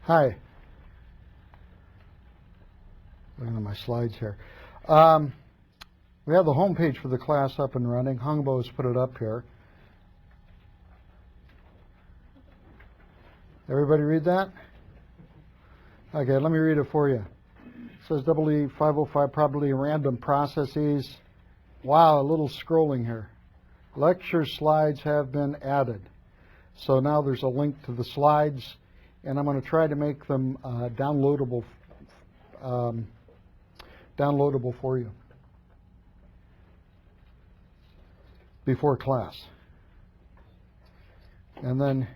Hi. Looking at my slides here. We have the home page for the class up and running. Hungbo has put it up here. Everybody read that? Okay, let me read it for you. It says EE 505 probability of random processes. Wow, a little scrolling here. Lecture slides have been added. So now there's a link to the slides, and I'm going to try to make them downloadable for you before class. And then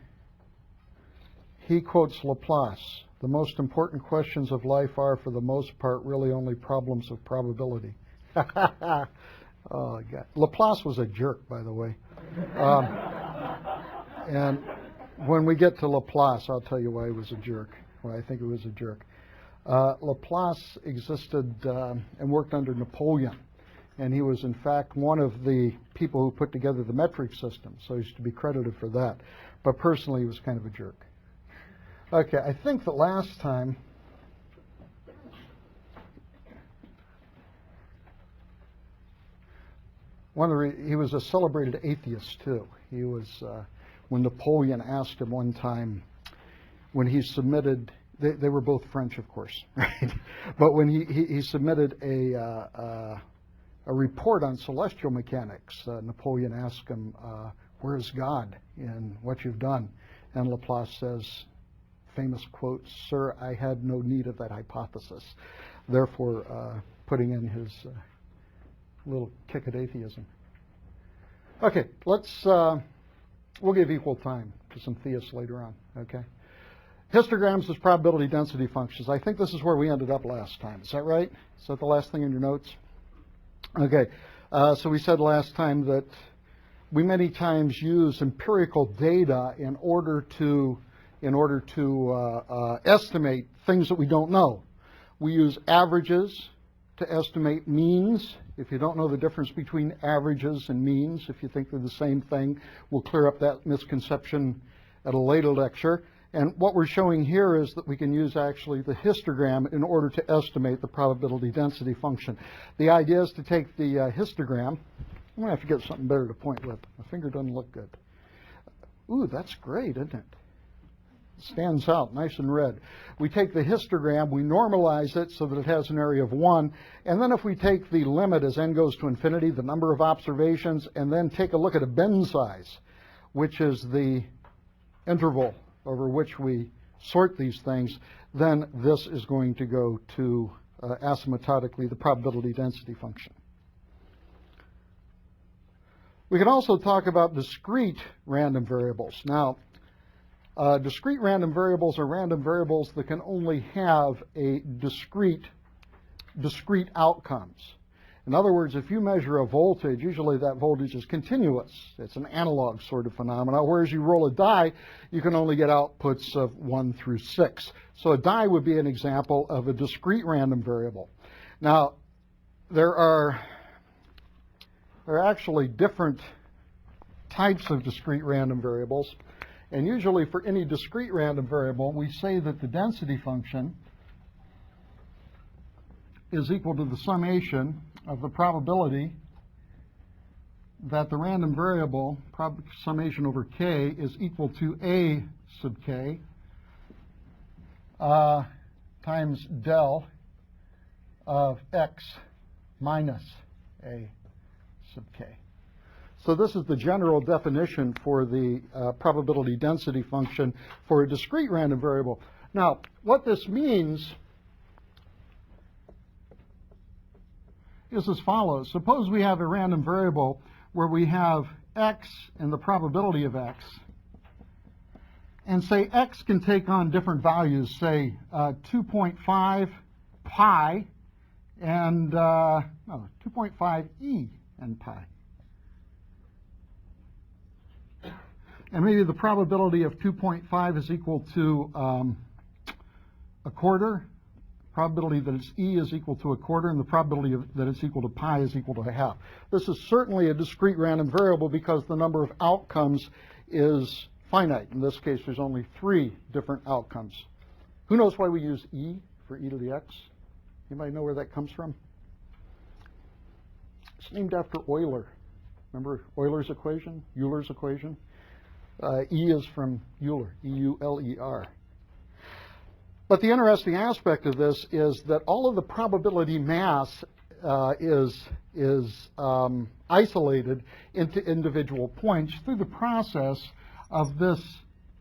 he quotes Laplace. The most important questions of life are, for the most part, really only problems of probability. Oh, God. Laplace was a jerk, by the way. And when we get to Laplace, I'll tell you why he was a jerk, why I think he was a jerk. Laplace existed and worked under Napoleon. And he was, in fact, one of the people who put together the metric system. So he's to be credited for that. But personally, he was kind of a jerk. Okay, I think that last time he was a celebrated atheist too. He was when Napoleon asked him one time when he submitted. They were both French, of course, right? But when he submitted a report on celestial mechanics, Napoleon asked him, "Where is God in what you've done?" And Laplace says, famous quote, "Sir, I had no need of that hypothesis," therefore putting in his little kick at atheism. Okay, we'll give equal time to some theists later on, okay? Histograms as probability density functions. I think this is where we ended up last time. Is that right? Is that the last thing in your notes? Okay, so we said last time that we many times use empirical data in order to estimate things that we don't know. We use averages to estimate means. If you don't know the difference between averages and means, if you think they're the same thing, we'll clear up that misconception at a later lecture. And what we're showing here is that we can use actually the histogram in order to estimate the probability density function. The idea is to take the histogram. I'm going to have to get something better to point with. My finger doesn't look good. Ooh, that's great, isn't it? Stands out nice and red. We take the histogram, we normalize it so that it has an area of 1, and then if we take the limit as n goes to infinity, the number of observations, and then take a look at a bin size, which is the interval over which we sort these things, then this is going to go to asymptotically the probability density function. We can also talk about discrete random variables. Now, discrete random variables are random variables that can only have a discrete outcomes. In other words, if you measure a voltage, usually that voltage is continuous. It's an analog sort of phenomena, whereas you roll a die, you can only get outputs of 1 through 6. So a die would be an example of a discrete random variable. Now, there are actually different types of discrete random variables. And usually for any discrete random variable, we say that the density function is equal to the summation of the probability that the random variable, summation over k, is equal to a sub k times del of x minus a sub k. So this is the general definition for the probability density function for a discrete random variable. Now, what this means is as follows. Suppose we have a random variable where we have x and the probability of x, and say x can take on different values, say 2.5 pi and 2.5 e and pi. And maybe the probability of 2.5 is equal to a quarter. Probability that it's e is equal to a quarter, and the probability that it's equal to pi is equal to a half. This is certainly a discrete random variable because the number of outcomes is finite. In this case, there's only 3 different outcomes Who knows why we use e for e to the x? Anybody know where that comes from? It's named after Euler. Remember Euler's equation, Euler's equation? E is from Euler, E-U-L-E-R. But the interesting aspect of this is that all of the probability mass is isolated into individual points through the process of this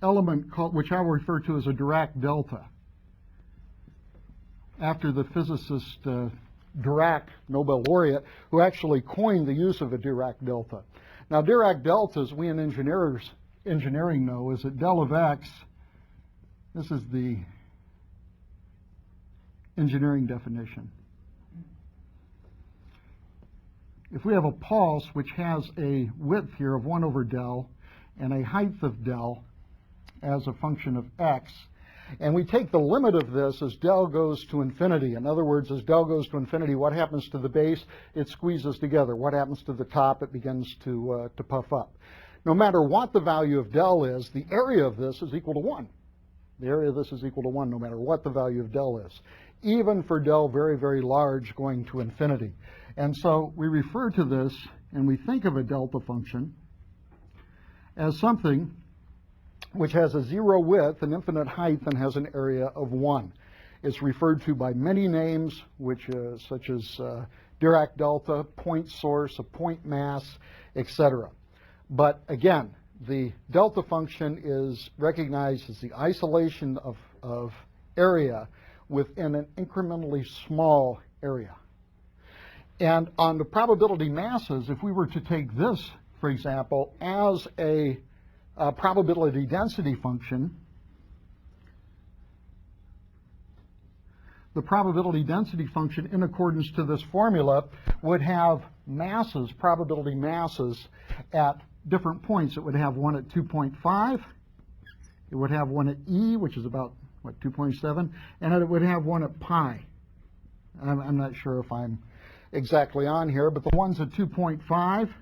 element called, which I will refer to as a Dirac Delta, after the physicist Dirac, Nobel laureate, who actually coined the use of a Dirac Delta. Now, Dirac deltas, we in engineering know, is that del of x, this is the engineering definition. If we have a pulse which has a width here of 1 over del and a height of del as a function of x, and we take the limit of this as del goes to infinity. In other words, as del goes to infinity, what happens to the base? It squeezes together. What happens to the top? It begins to puff up. No matter what the value of del is, the area of this is equal to 1. The area of this is equal to 1 no matter what the value of del is, even for del very, very large going to infinity. And so we refer to this, and we think of a delta function as something which has a 0 width, an infinite height, and has an area of 1. It's referred to by many names, which such as Dirac delta, point source, a point mass, etc. But again, the delta function is recognized as the isolation of area within an incrementally small area. And on the probability masses, if we were to take this, for example, as a probability density function, the probability density function in accordance to this formula would have masses, probability masses, at different points. It would have one at 2.5, it would have one at e, which is about, what, 2.7, and it would have one at pi. I'm not sure if I'm exactly on here, but the ones at 2.5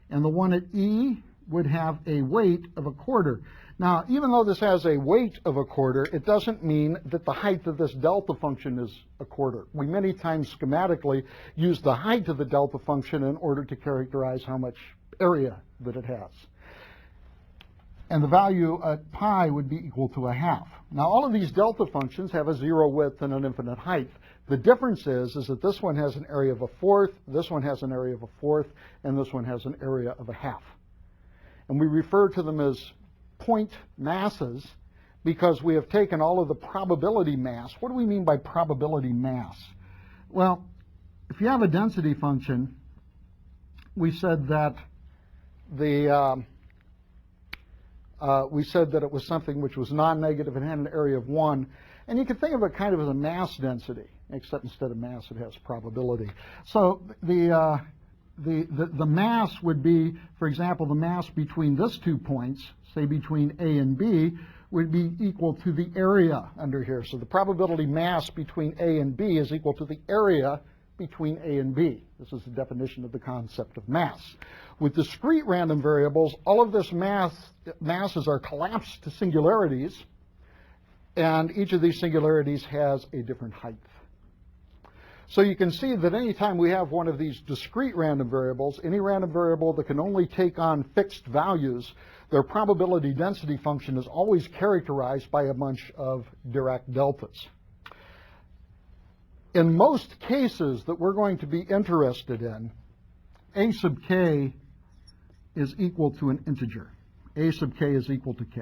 and the one at e would have a weight of a quarter. Now, even though this has a weight of a quarter, it doesn't mean that the height of this delta function is a quarter. We many times schematically use the height of the delta function in order to characterize how much area that it has. And the value at pi would be equal to a half. Now, all of these delta functions have a 0 width and an infinite height. The difference is that this one has an area of a fourth, this one has an area of a fourth, and this one has an area of a half. And we refer to them as point masses because we have taken all of the probability mass. What do we mean by probability mass? Well, if you have a density function, we said that it was something which was non-negative and had an area of 1. And you can think of it kind of as a mass density, except instead of mass, it has probability. So the mass would be, for example, the mass between these 2 points, say between A and B, would be equal to the area under here. So the probability mass between A and B is equal to the area between A and B. This is the definition of the concept of mass. With discrete random variables, all of this masses are collapsed to singularities, and each of these singularities has a different height. So you can see that any time we have one of these discrete random variables, any random variable that can only take on fixed values, their probability density function is always characterized by a bunch of Dirac deltas. In most cases that we're going to be interested in, a sub k is equal to an integer. A sub k is equal to k.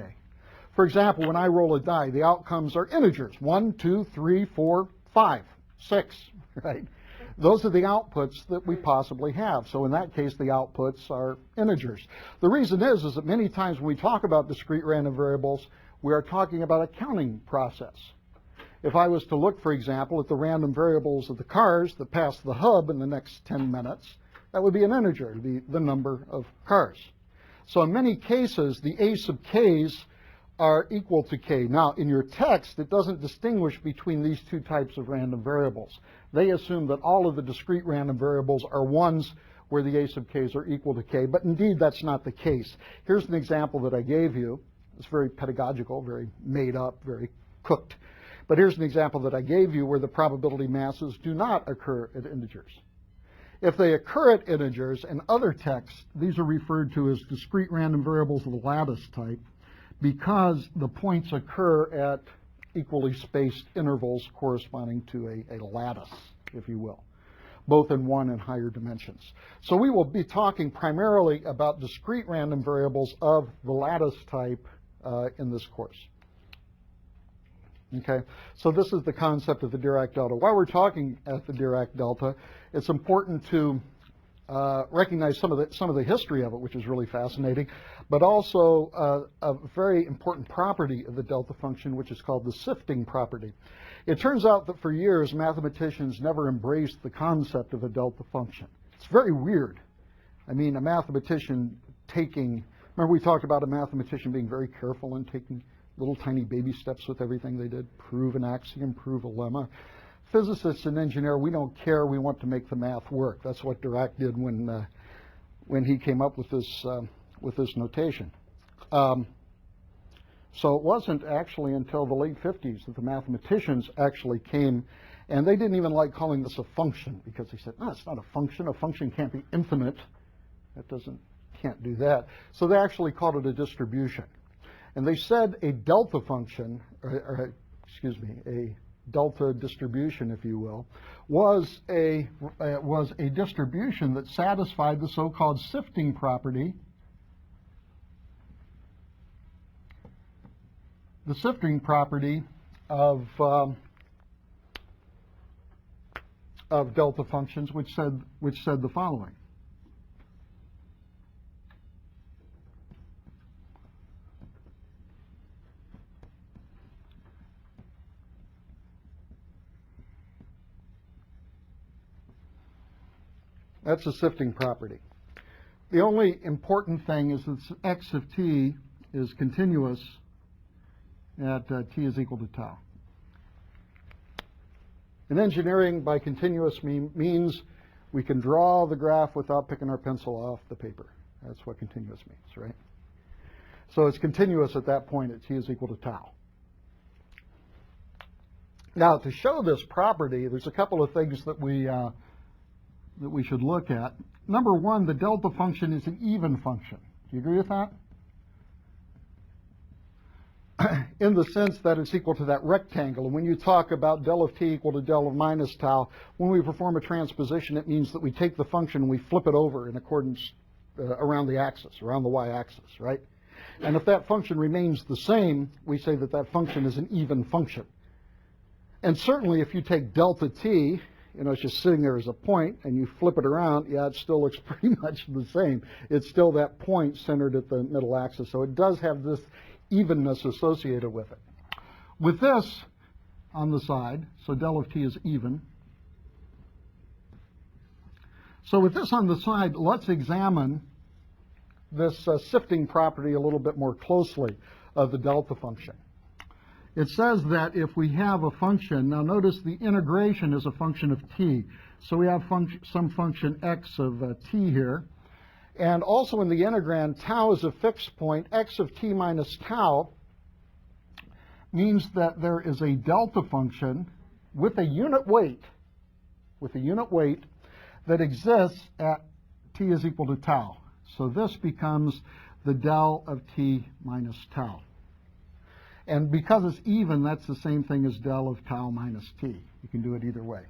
For example, when I roll a die, the outcomes are integers. 1, 2, 3, 4, 5, 6, right? Those are the outputs that we possibly have. So in that case, the outputs are integers. The reason is that many times when we talk about discrete random variables, we are talking about a counting process. If I was to look, for example, at the random variables of the cars that pass the hub in the next 10 minutes, that would be an integer. It would be the number of cars. So in many cases, the a sub k's are equal to k. Now, in your text, it doesn't distinguish between these two types of random variables. They assume that all of the discrete random variables are ones where the a sub k's are equal to k, but indeed that's not the case. Here's an example that I gave you. It's very pedagogical, very made up, very cooked. But here's an example that I gave you where the probability masses do not occur at integers. If they occur at integers in other texts, these are referred to as discrete random variables of the lattice type because the points occur at equally spaced intervals corresponding to a lattice, if you will, both in 1 and higher dimensions. So we will be talking primarily about discrete random variables of the lattice type in this course. Okay, so this is the concept of the Dirac Delta. While we're talking at the Dirac Delta, it's important to recognize some of the history of it, which is really fascinating, but also a very important property of the delta function, which is called the sifting property. It turns out that for years, mathematicians never embraced the concept of a delta function. It's very weird. I mean, a mathematician remember we talked about a mathematician being very careful in taking little tiny baby steps with everything they did, prove an axiom, prove a lemma. Physicists and engineers, we don't care, we want to make the math work. That's what Dirac did when he came up with this notation. So it wasn't actually until the late 50s that the mathematicians actually came, and they didn't even like calling this a function because they said, no, it's not a function. A function can't be infinite. Can't do that. So they actually called it a distribution. And they said a delta function, a delta distribution, if you will, was a distribution that satisfied the so-called sifting property. The sifting property of delta functions, which said the following. That's a sifting property. The only important thing is that x of t is continuous at t is equal to tau. In engineering, by continuous means we can draw the graph without picking our pencil off the paper. That's what continuous means, right? So it's continuous at that point at t is equal to tau. Now, to show this property, there's a couple of things that we should look at. Number one, the delta function is an even function. Do you agree with that? In the sense that it's equal to that rectangle. And when you talk about del of t equal to del of minus tau, when we perform a transposition, it means that we take the function and we flip it over in accordance around the axis, around the y-axis, right? And if that function remains the same, we say that that function is an even function. And certainly if you take delta t, it's just sitting there as a point, and you flip it around, yeah, it still looks pretty much the same. It's still that point centered at the middle axis. So it does have this evenness associated with it. With this on the side, so del of t is even. So with this on the side, let's examine this sifting property a little bit more closely of the delta function. It says that if we have a function, now notice the integration is a function of t. So we have some function x of t here. And also in the integrand, tau is a fixed point. X of t minus tau means that there is a delta function with a unit weight, that exists at t is equal to tau. So this becomes the del of t minus tau. And because it's even, that's the same thing as del of tau minus t. You can do it either way.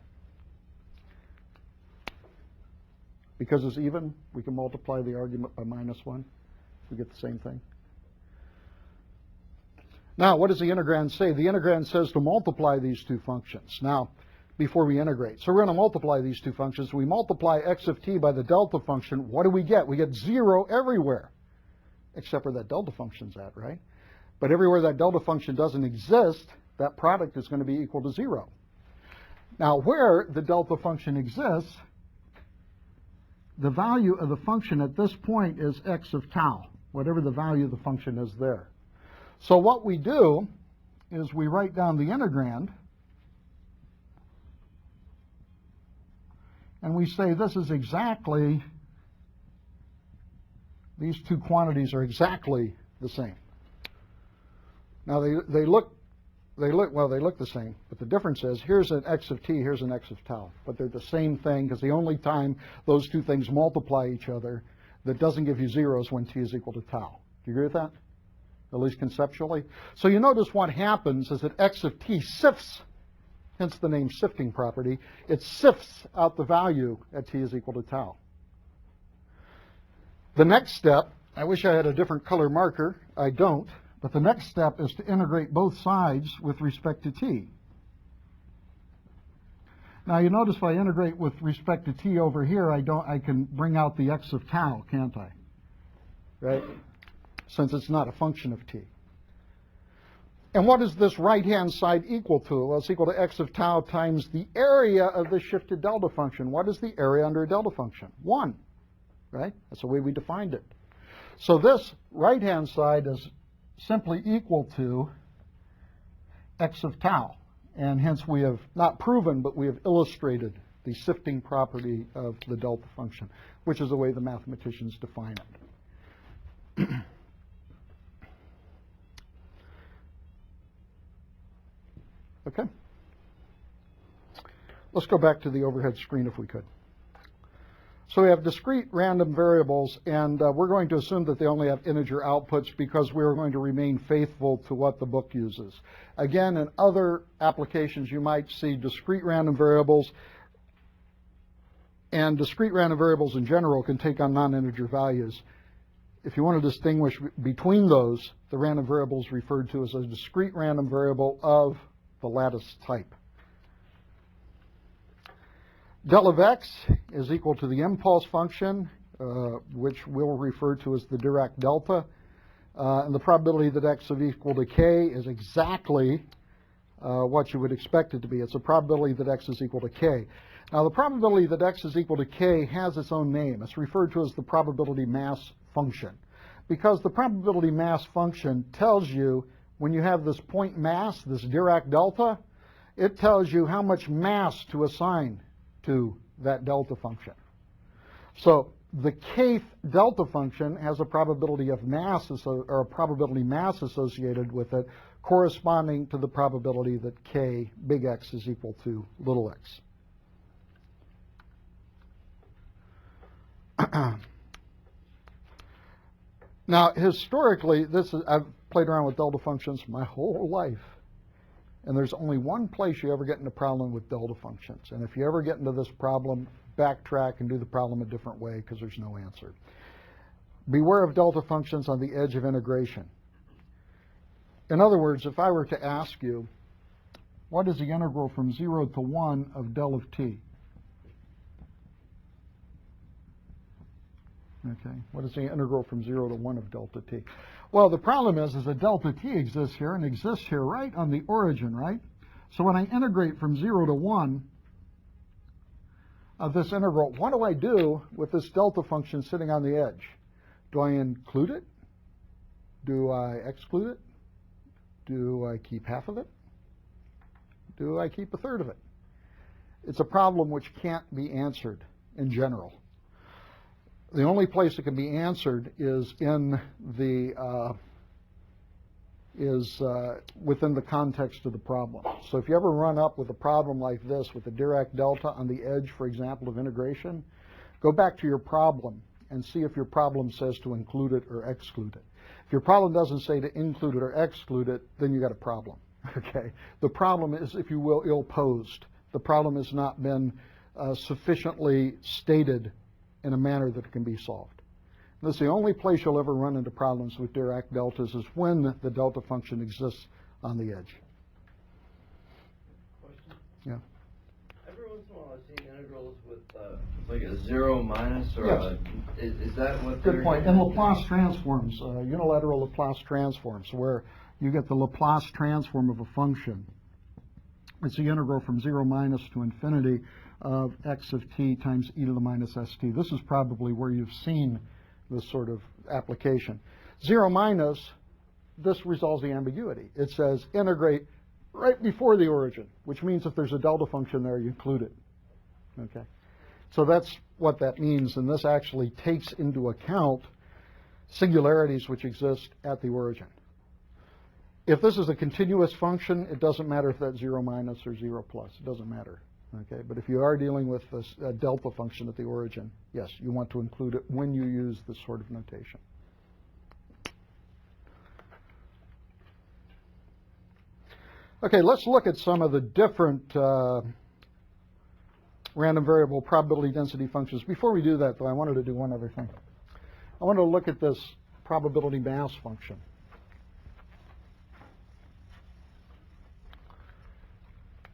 Because it's even, we can multiply the argument by minus 1. We get the same thing. Now, what does the integrand say? The integrand says to multiply these two functions. Now, before we integrate. So we're going to multiply these two functions. We multiply x of t by the delta function. What do we get? We get 0 everywhere, except where that delta function's at, right? But everywhere that delta function doesn't exist, that product is going to be equal to 0. Now, where the delta function exists, the value of the function at this point is x of tau, whatever the value of the function is there. So what we do is we write down the integrand, and we say this is exactly, these two quantities are exactly the same. Now they look they look the same, but the difference is here's an x of t, here's an x of tau, but they're the same thing because the only time those two things multiply each other that doesn't give you zero is when t is equal to tau. Do you agree with that? At least conceptually. So you notice what happens is that x of t sifts, hence the name sifting property. It sifts out the value at t is equal to tau. The next step, I wish I had a different color marker. I don't. But the next step is to integrate both sides with respect to t. Now you notice if I integrate with respect to t over here, I can bring out the x of tau, can't I? Right? Since it's not a function of t. And what is this right-hand side equal to? Well, it's equal to x of tau times the area of the shifted delta function. What is the area under a delta function? 1, right? That's the way we defined it. So this right-hand side is simply equal to x of tau. And hence we have not proven, but we have illustrated the sifting property of the delta function, which is the way the mathematicians define it. Okay. Let's go back to the overhead screen if we could. So we have discrete random variables, and we're going to assume that they only have integer outputs because we're going to remain faithful to what the book uses. Again, in other applications, you might see discrete random variables, and discrete random variables in general can take on non-integer values. If you want to distinguish between those, the random variable is referred to as a discrete random variable of the lattice type. Del of x is equal to the impulse function, which we'll refer to as the Dirac Delta. And the probability that x is equal to k is exactly what you would expect it to be. It's a probability that x is equal to k. Now, the probability that x is equal to k has its own name. It's referred to as the probability mass function, because the probability mass function tells you when you have this point mass, this Dirac delta, it tells you how much mass to assign to that delta function. So the kth delta function has a probability of mass, or a probability mass associated with it, corresponding to the probability that k, big X, is equal to little x. Now, historically, I've played around with delta functions my whole life. And there's only one place you ever get into a problem with delta functions. And if you ever get into this problem, backtrack and do the problem a different way because there's no answer. Beware of delta functions on the edge of integration. In other words, if I were to ask you, what is the integral from 0 to 1 of del of t? Okay, what is the integral from 0 to 1 of delta t? Well, the problem is that delta t exists here and exists here right on the origin, right? So when I integrate from 0 to 1 of this integral, what do I do with this delta function sitting on the edge? Do I include it? Do I exclude it? Do I keep half of it? Do I keep a third of it? It's a problem which can't be answered in general. The only place it can be answered is in the within the context of the problem. So if you ever run up with a problem like this with the Dirac delta on the edge, for example, of integration, go back to your problem and see if your problem says to include it or exclude it. If your problem doesn't say to include it or exclude it, then you got a problem. Okay. The problem is, if you will, ill-posed. The problem has not been sufficiently stated in a manner that it can be solved. This is the only place you'll ever run into problems with Dirac deltas is when the delta function exists on the edge. Question? Yeah. Every once in a while I've seen integrals with like a 0 minus or yes. Is that what Good point. And Laplace transforms, unilateral Laplace transforms, where you get the Laplace transform of a function. It's the integral from 0 minus to infinity of x of t times e to the minus st. This is probably where you've seen this sort of application. 0 minus, this resolves the ambiguity. It says integrate right before the origin, which means if there's a delta function there, you include it. Okay. So that's what that means, and this actually takes into account singularities which exist at the origin. If this is a continuous function, it doesn't matter if that's 0 minus or 0 plus. It doesn't matter. Okay, but if you are dealing with this delta function at the origin, yes, you want to include it when you use this sort of notation. Okay, let's look at some of the different random variable probability density functions. Before we do that, though, I wanted to do one other thing. I wanted to look at this probability mass function.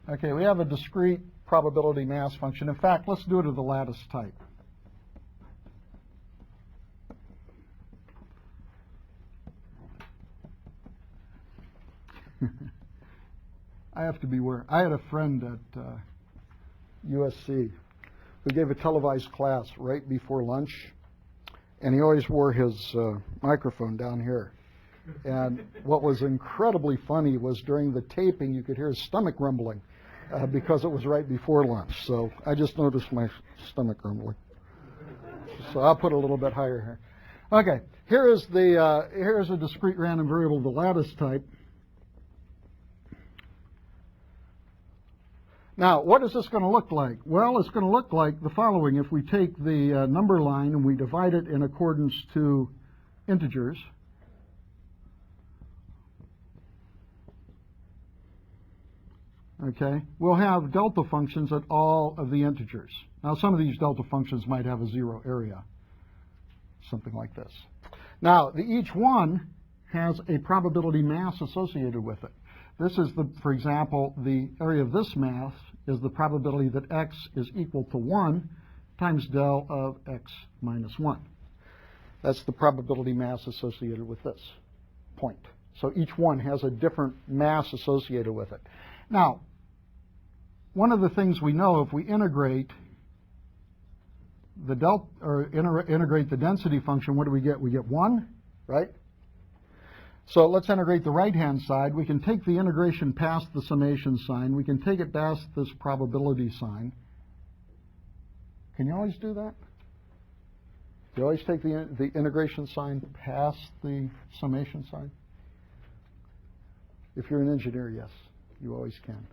Okay, we have a discrete probability mass function. In fact, let's do it of the lattice type. I have to beware. I had a friend at USC who gave a televised class right before lunch, and he always wore his microphone down here. And what was incredibly funny was during the taping, you could hear his stomach rumbling because it was right before lunch. So I just noticed my stomach rumbling. So I'll put it a little bit higher here. Okay, here's a discrete random variable, the lattice type. Now, what is this going to look like? Well, it's going to look like the following. If we take the number line and we divide it in accordance to integers, okay, we'll have delta functions at all of the integers. Now, some of these delta functions might have a 0 area, something like this. Now, each one has a probability mass associated with it. This is, for example, the area of this mass is the probability that x is equal to 1 times del of x minus 1. That's the probability mass associated with this point. So each one has a different mass associated with it. Now, one of the things we know, if we integrate the integrate the density function, what do we get? We get 1, right? So let's integrate the right-hand side. We can take the integration past the summation sign. We can take it past this probability sign. Can you always do that? Do you always take the integration sign past the summation sign? If you're an engineer, yes, you always can.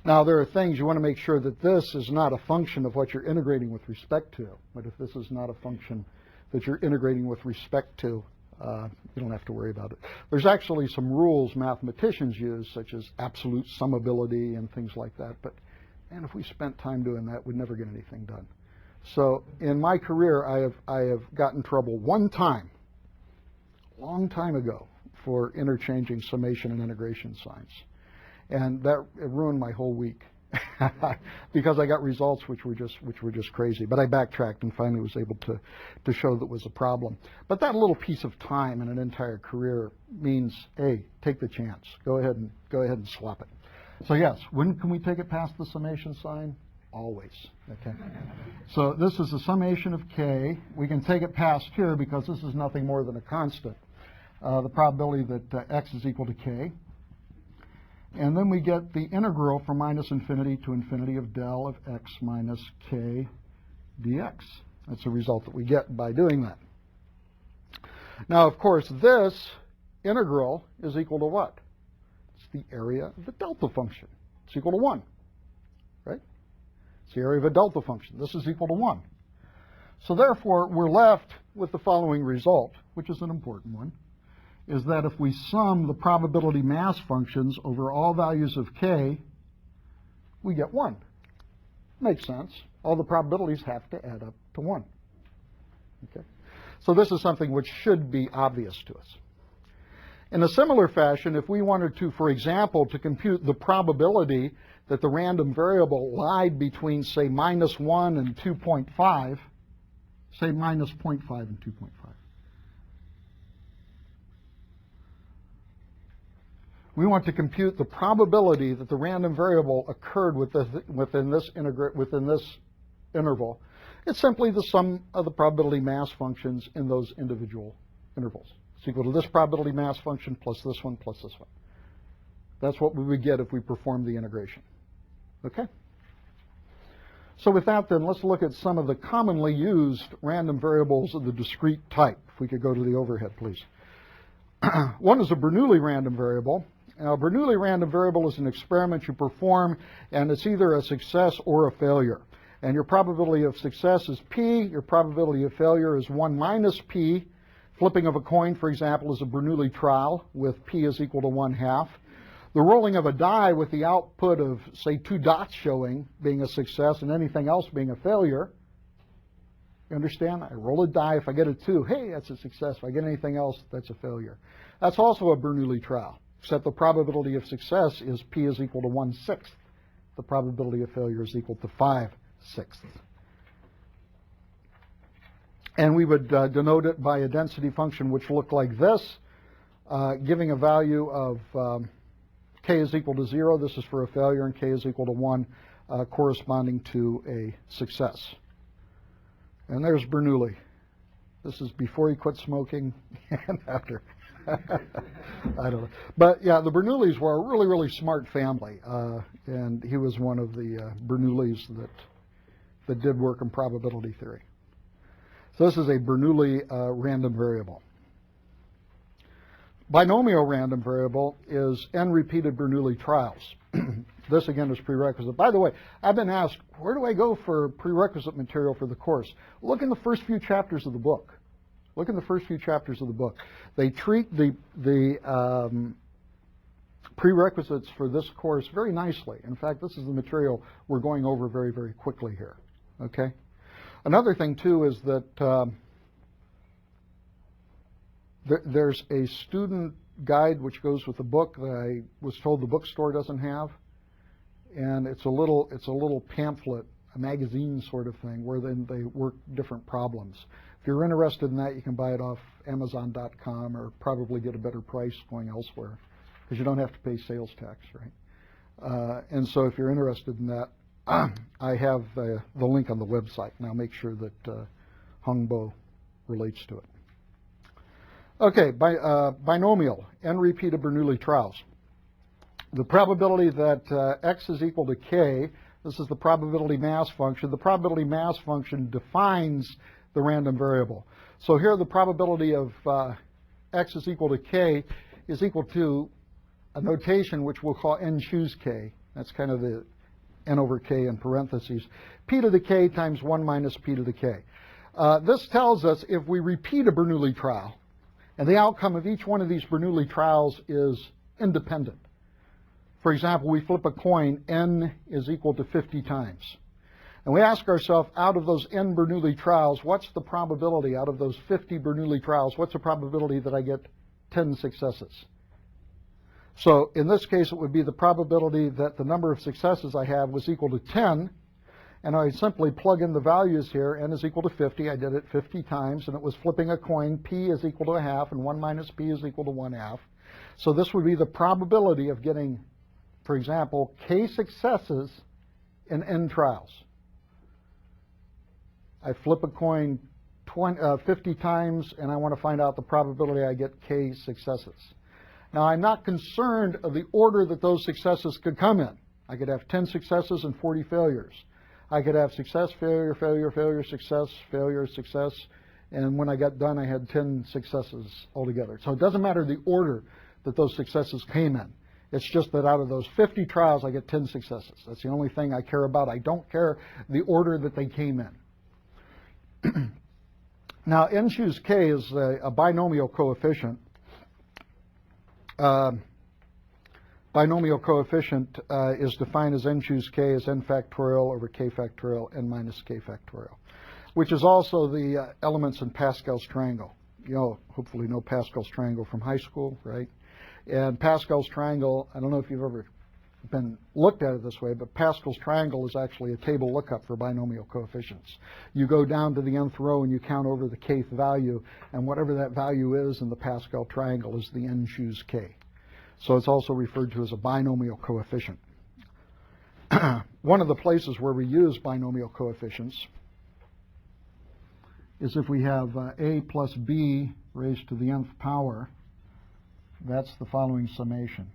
Now, there are things you want to make sure that this is not a function of what you're integrating with respect to. But if this is not a function that you're integrating with respect to, you don't have to worry about it. There's actually some rules mathematicians use, such as absolute summability and things like that. But, man, if we spent time doing that, we'd never get anything done. So in my career, I have gotten in trouble one time, a long time ago, for interchanging summation and integration signs. And that ruined my whole week because I got results which were just crazy. But I backtracked and finally was able to show that was a problem. But that little piece of time in an entire career means, hey, take the chance. Go ahead and swap it. So yes, when can we take it past the summation sign? Always. Okay. So this is the summation of k. We can take it past here because this is nothing more than a constant. The probability that x is equal to k. And then we get the integral from minus infinity to infinity of del of x minus k dx. That's the result that we get by doing that. Now, of course, this integral is equal to what? It's the area of the delta function. It's equal to 1, right? It's the area of a delta function. This is equal to 1. So therefore, we're left with the following result, which is an important one, is that if we sum the probability mass functions over all values of k, we get 1. Makes sense. All the probabilities have to add up to 1. Okay. So this is something which should be obvious to us. In a similar fashion, if we wanted to, for example, to compute the probability that the random variable lied between, say, minus 1 and 2.5, say minus 0.5 and 2.5. We want to compute the probability that the random variable occurred within this interval. It's simply the sum of the probability mass functions in those individual intervals. It's equal to this probability mass function plus this one plus this one. That's what we would get if we perform the integration. Okay? So with that, then, let's look at some of the commonly used random variables of the discrete type. If we could go to the overhead, please. One is a Bernoulli random variable. Now, a Bernoulli random variable is an experiment you perform, and it's either a success or a failure. And your probability of success is p. Your probability of failure is 1 minus p. Flipping of a coin, for example, is a Bernoulli trial with p is equal to 1/2. The rolling of a die with the output of, say, 2 dots showing being a success and anything else being a failure. You understand? I roll a die. If I get a 2, hey, that's a success. If I get anything else, that's a failure. That's also a Bernoulli trial, except the probability of success is p is equal to 1/6. The probability of failure is equal to 5/6. And we would denote it by a density function which looked like this, giving a value of k is equal to 0. This is for a failure, and k is equal to 1, corresponding to a success. And there's Bernoulli. This is before he quit smoking and after. I don't know. But yeah, the Bernoullis were a really, really smart family. And he was one of the Bernoullis that did work in probability theory. So this is a Bernoulli random variable. Binomial random variable is n repeated Bernoulli trials. This, again, is prerequisite. By the way, I've been asked, where do I go for prerequisite material for the course? Look in the first few chapters of the book. Look in the first few chapters of the book. They treat the prerequisites for this course very nicely. In fact, this is the material we're going over very, very quickly here. Okay? Another thing, too, is that there's a student guide which goes with the book that I was told the bookstore doesn't have. And it's a little pamphlet, a magazine sort of thing, where then they work different problems. If you're interested in that, you can buy it off Amazon.com or probably get a better price going elsewhere, because you don't have to pay sales tax, right? And so if you're interested in that, I have the link on the website, and I'll make sure that Hongbo relates to it. Okay, binomial, n repeated Bernoulli trials. The probability that x is equal to k, this is the probability mass function. The probability mass function defines the random variable. So here the probability of x is equal to k is equal to a notation which we'll call n choose k. That's kind of the n over k in parentheses. P to the k times 1 minus p to the k. This tells us if we repeat a Bernoulli trial, and the outcome of each one of these Bernoulli trials is independent. For example, we flip a coin, n is equal to 50 times. And we ask ourselves, out of those n Bernoulli trials, what's the probability out of those 50 Bernoulli trials, what's the probability that I get 10 successes? So in this case, it would be the probability that the number of successes I have was equal to 10. And I simply plug in the values here. N is equal to 50. I did it 50 times. And it was flipping a coin. P is equal to 1/2. And 1 minus P is equal to 1/2. So this would be the probability of getting, for example, k successes in n trials. I flip a coin 50 times, and I want to find out the probability I get k successes. Now, I'm not concerned of the order that those successes could come in. I could have 10 successes and 40 failures. I could have success, failure, failure, failure, success, failure, success, and when I got done, I had 10 successes altogether. So it doesn't matter the order that those successes came in. It's just that out of those 50 trials, I get 10 successes. That's the only thing I care about. I don't care the order that they came in. Now, n choose k is a binomial coefficient. Binomial coefficient is defined as n choose k as n factorial over k factorial n minus k factorial, which is also the elements in Pascal's triangle. You all hopefully know Pascal's triangle from high school, right? And Pascal's triangle, I don't know if you've ever been looked at it this way, but Pascal's triangle is actually a table lookup for binomial coefficients. You go down to the nth row and you count over the kth value, and whatever that value is in the Pascal triangle is the n choose k. So it's also referred to as a binomial coefficient. One of the places where we use binomial coefficients is if we have a plus b raised to the nth power. That's the following summation.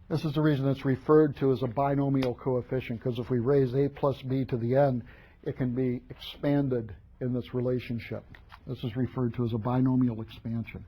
This is the reason it's referred to as a binomial coefficient, because if we raise a plus b to the n, it can be expanded in this relationship. This is referred to as a binomial expansion.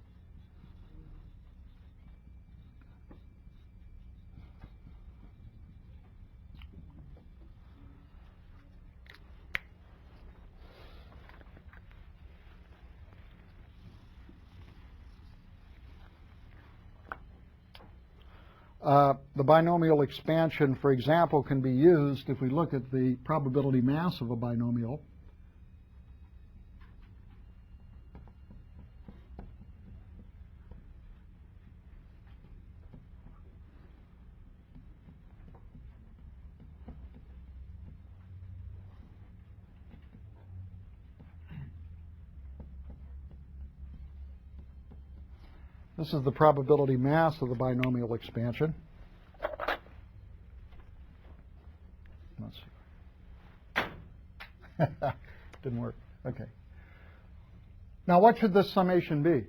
The binomial expansion, for example, can be used if we look at the probability mass of a binomial. This is the probability mass of the binomial expansion. Let's see. Didn't work. Okay. Now, what should this summation be?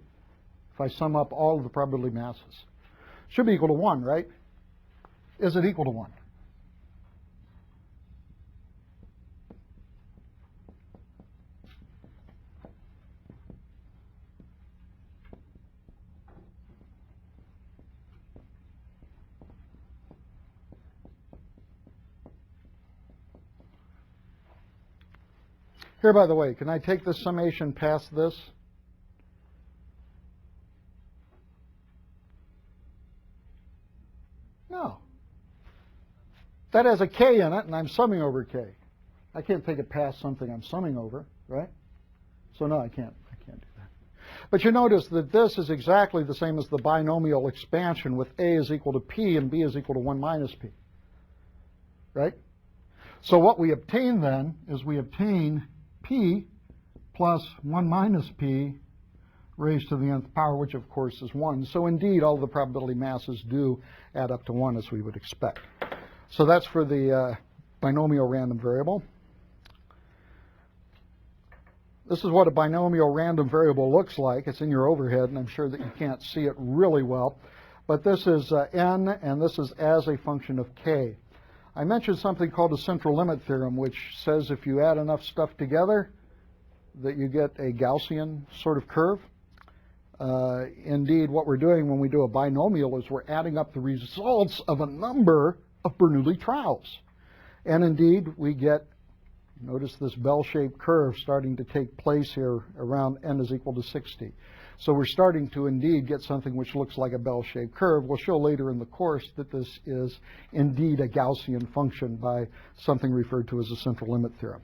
If I sum up all of the probability masses, should be equal to 1, right? Is it equal to 1? Here, by the way, can I take this summation past this? No. That has a k in it, and I'm summing over k. I can't take it past something I'm summing over, right? So no, I can't do that. But you notice that this is exactly the same as the binomial expansion, with a is equal to p and b is equal to 1 minus p, right? So what we obtain then is we obtain p plus 1 minus p raised to the nth power, which of course is 1. So indeed, all the probability masses do add up to 1, as we would expect. So that's for the binomial random variable. This is what a binomial random variable looks like. It's in your overhead, and I'm sure that you can't see it really well. But this is n, and this is as a function of k. I mentioned something called the central limit theorem, which says if you add enough stuff together, that you get a Gaussian sort of curve. Indeed, what we're doing when we do a binomial is we're adding up the results of a number of Bernoulli trials. And indeed, we get, notice this bell-shaped curve starting to take place here around n is equal to 60. So we're starting to indeed get something which looks like a bell-shaped curve. We'll show later in the course that this is indeed a Gaussian function by something referred to as a central limit theorem.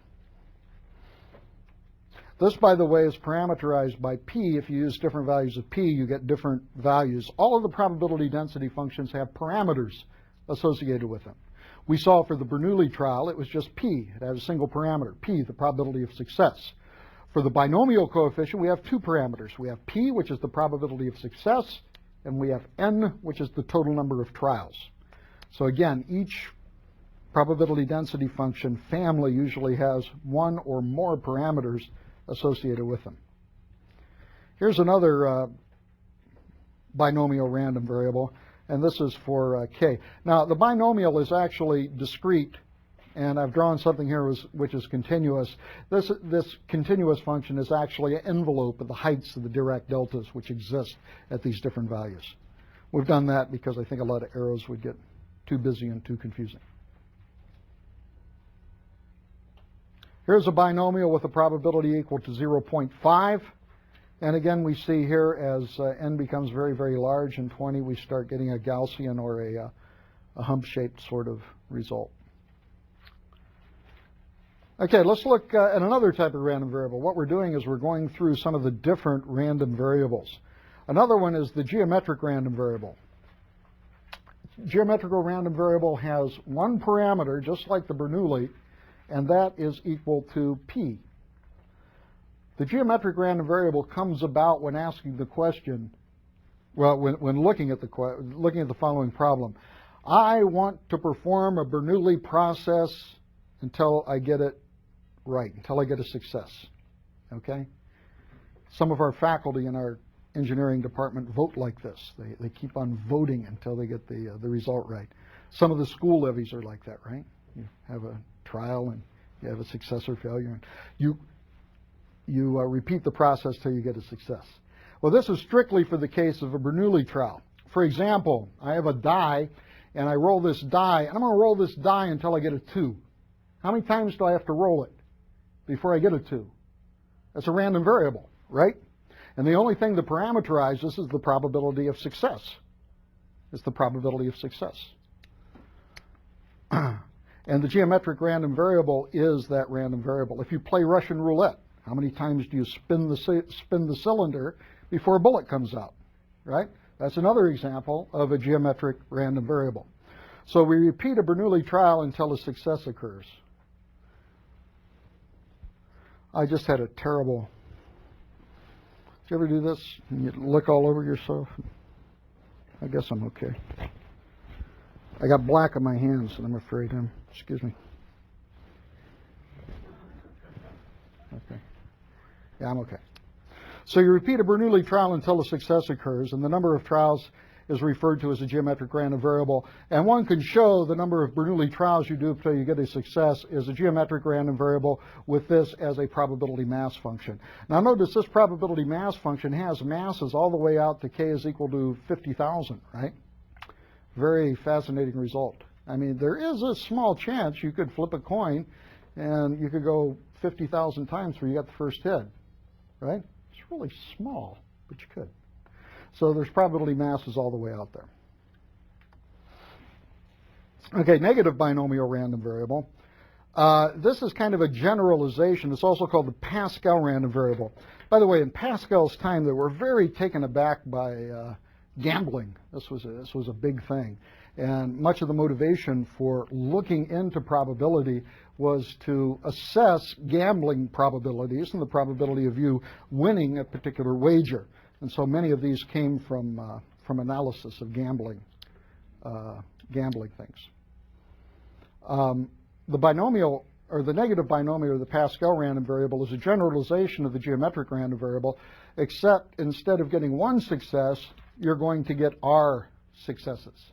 This, by the way, is parameterized by p. If you use different values of p, you get different values. All of the probability density functions have parameters associated with them. We saw for the Bernoulli trial, it was just p. It had a single parameter, p, the probability of success. For the binomial coefficient, we have two parameters. We have p, which is the probability of success, and we have n, which is the total number of trials. So again, each probability density function family usually has one or more parameters associated with them. Here's another binomial random variable, and this is for k. Now, the binomial is actually discrete, and I've drawn something here which is continuous. This continuous function is actually an envelope of the heights of the Dirac deltas which exist at these different values. We've done that because I think a lot of arrows would get too busy and too confusing. Here's a binomial with a probability equal to 0.5. And again, we see here as n becomes very, very large in 20, we start getting a Gaussian or a hump-shaped sort of result. Okay, let's look at another type of random variable. What we're doing is we're going through some of the different random variables. Another one is the geometric random variable. Geometrical random variable has one parameter, just like the Bernoulli, and that is equal to p. The geometric random variable comes about when asking the question, well, when looking at the following problem. I want to perform a Bernoulli process until I get it right, until I get a success. Okay? Some of our faculty in our engineering department vote like this. They keep on voting until they get the result right. Some of the school levies are like that, right? You have a trial and you have a success or failure. And you repeat the process till you get a success. Well, this is strictly for the case of a Bernoulli trial. For example, I have a die, and I roll this die, and I'm going to roll this die until I get a 2. How many times do I have to roll it before I get a 2? That's a random variable, right? And the only thing that parameterizes this is the probability of success. It's the probability of success. And the geometric random variable is that random variable. If you play Russian roulette, how many times do you spin the cylinder before a bullet comes out, right? That's another example of a geometric random variable. So we repeat a Bernoulli trial until a success occurs. I just had a terrible... Did you ever do this? And you look all over yourself? I guess I'm okay. I got black on my hands, and I'm afraid excuse me. Okay. Yeah, I'm okay. So you repeat a Bernoulli trial until a success occurs, and the number of trials is referred to as a geometric random variable. And one can show the number of Bernoulli trials you do until you get a success is a geometric random variable with this as a probability mass function. Now notice this probability mass function has masses all the way out to k is equal to 50,000, right? Very fascinating result. I mean, there is a small chance you could flip a coin and you could go 50,000 times before you got the first hit, right? It's really small, but you could. So there's probability masses all the way out there. Okay, negative binomial random variable. This is kind of a generalization. It's also called the Pascal random variable. By the way, in Pascal's time, they were very taken aback by gambling. This was a big thing. And much of the motivation for looking into probability was to assess gambling probabilities and the probability of you winning a particular wager. And so many of these came from analysis of gambling things. The binomial, or the negative binomial, or the Pascal random variable, is a generalization of the geometric random variable, except instead of getting one success, you're going to get R successes.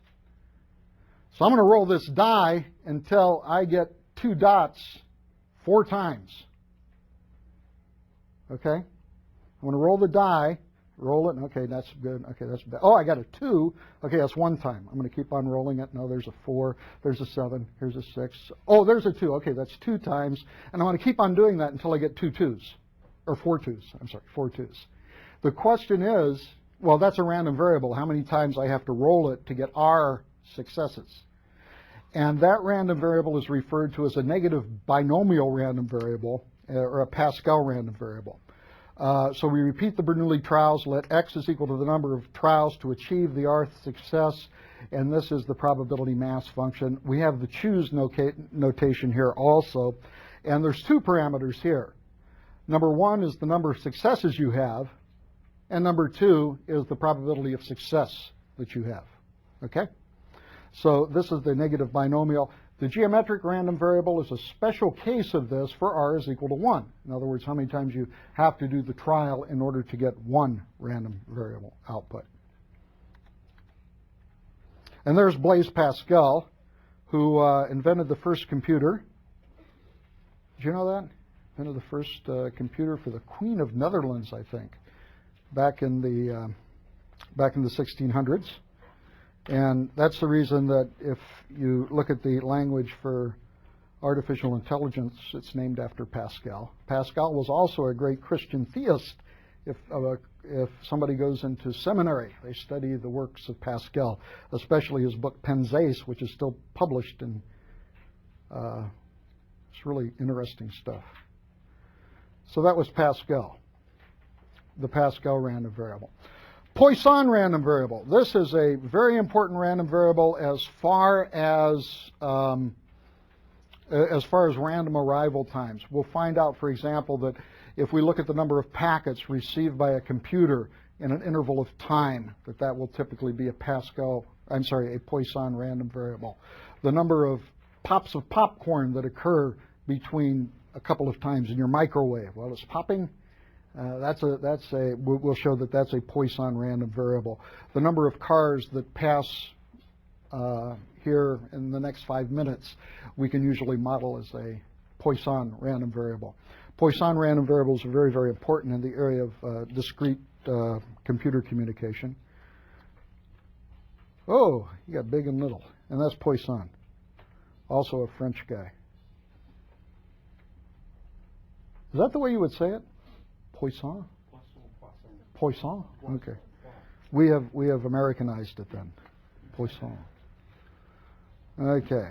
So I'm going to roll this die until I get 2 dots 4 times. Okay? I'm going to roll the die, roll it, okay, that's good, okay, that's bad. Oh, I got a 2, okay, that's 1 time. I'm going to keep on rolling it. No, there's a 4, there's a 7, here's a 6. Oh, there's a 2, okay, that's 2 times. And I'm going to keep on doing that until I get 2 2s, or 4 2s, I'm sorry, 4 2s. The question is, well, that's a random variable, how many times I have to roll it to get R successes. And that random variable is referred to as a negative binomial random variable, or a Pascal random variable. So we repeat the Bernoulli trials, let x is equal to the number of trials to achieve the rth success, and this is the probability mass function. We have the choose notation here also, and there's 2 parameters here. Number 1 is the number of successes you have, and number 2 is the probability of success that you have. Okay? So this is the negative binomial. The geometric random variable is a special case of this for r is equal to 1. In other words, how many times you have to do the trial in order to get 1 random variable output. And there's Blaise Pascal, who invented the first computer. Did you know that? Invented the first computer for the Queen of Netherlands, I think, back in the 1600s. And that's the reason that if you look at the language for artificial intelligence, it's named after Pascal. Pascal was also a great Christian theist. If somebody goes into seminary, they study the works of Pascal, especially his book Pensees, which is still published, and it's really interesting stuff. So that was Pascal, the Pascal random variable. Poisson random variable. This is a very important random variable as far as random arrival times. We'll find out, for example, that if we look at the number of packets received by a computer in an interval of time, that will typically be a Poisson random variable. The number of pops of popcorn that occur between a couple of times in your microwave. Well, it's popping, We'll show that that's a Poisson random variable. The number of cars that pass here in the next 5 minutes, we can usually model as a Poisson random variable. Poisson random variables are very, very important in the area of discrete computer communication. Oh, you got big and little, and that's Poisson, also a French guy. Is that the way you would say it? Poisson? Poisson? Okay. We have Americanized it then. Poisson. Okay.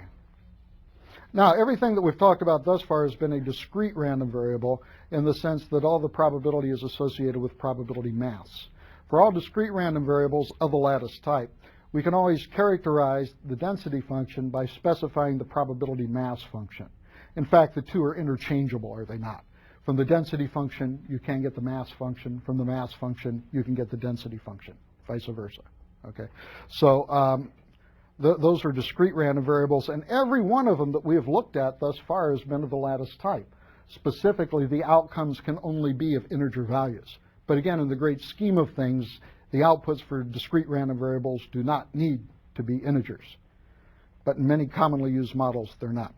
Now, everything that we've talked about thus far has been a discrete random variable in the sense that all the probability is associated with probability mass. For all discrete random variables of the lattice type, we can always characterize the density function by specifying the probability mass function. In fact, the two are interchangeable, are they not? From the density function, you can get the mass function. From the mass function, you can get the density function, vice versa. Okay, so those are discrete random variables, and every one of them that we have looked at thus far has been of the lattice type. Specifically, the outcomes can only be of integer values. But again, in the great scheme of things, the outputs for discrete random variables do not need to be integers. But in many commonly used models, they're not.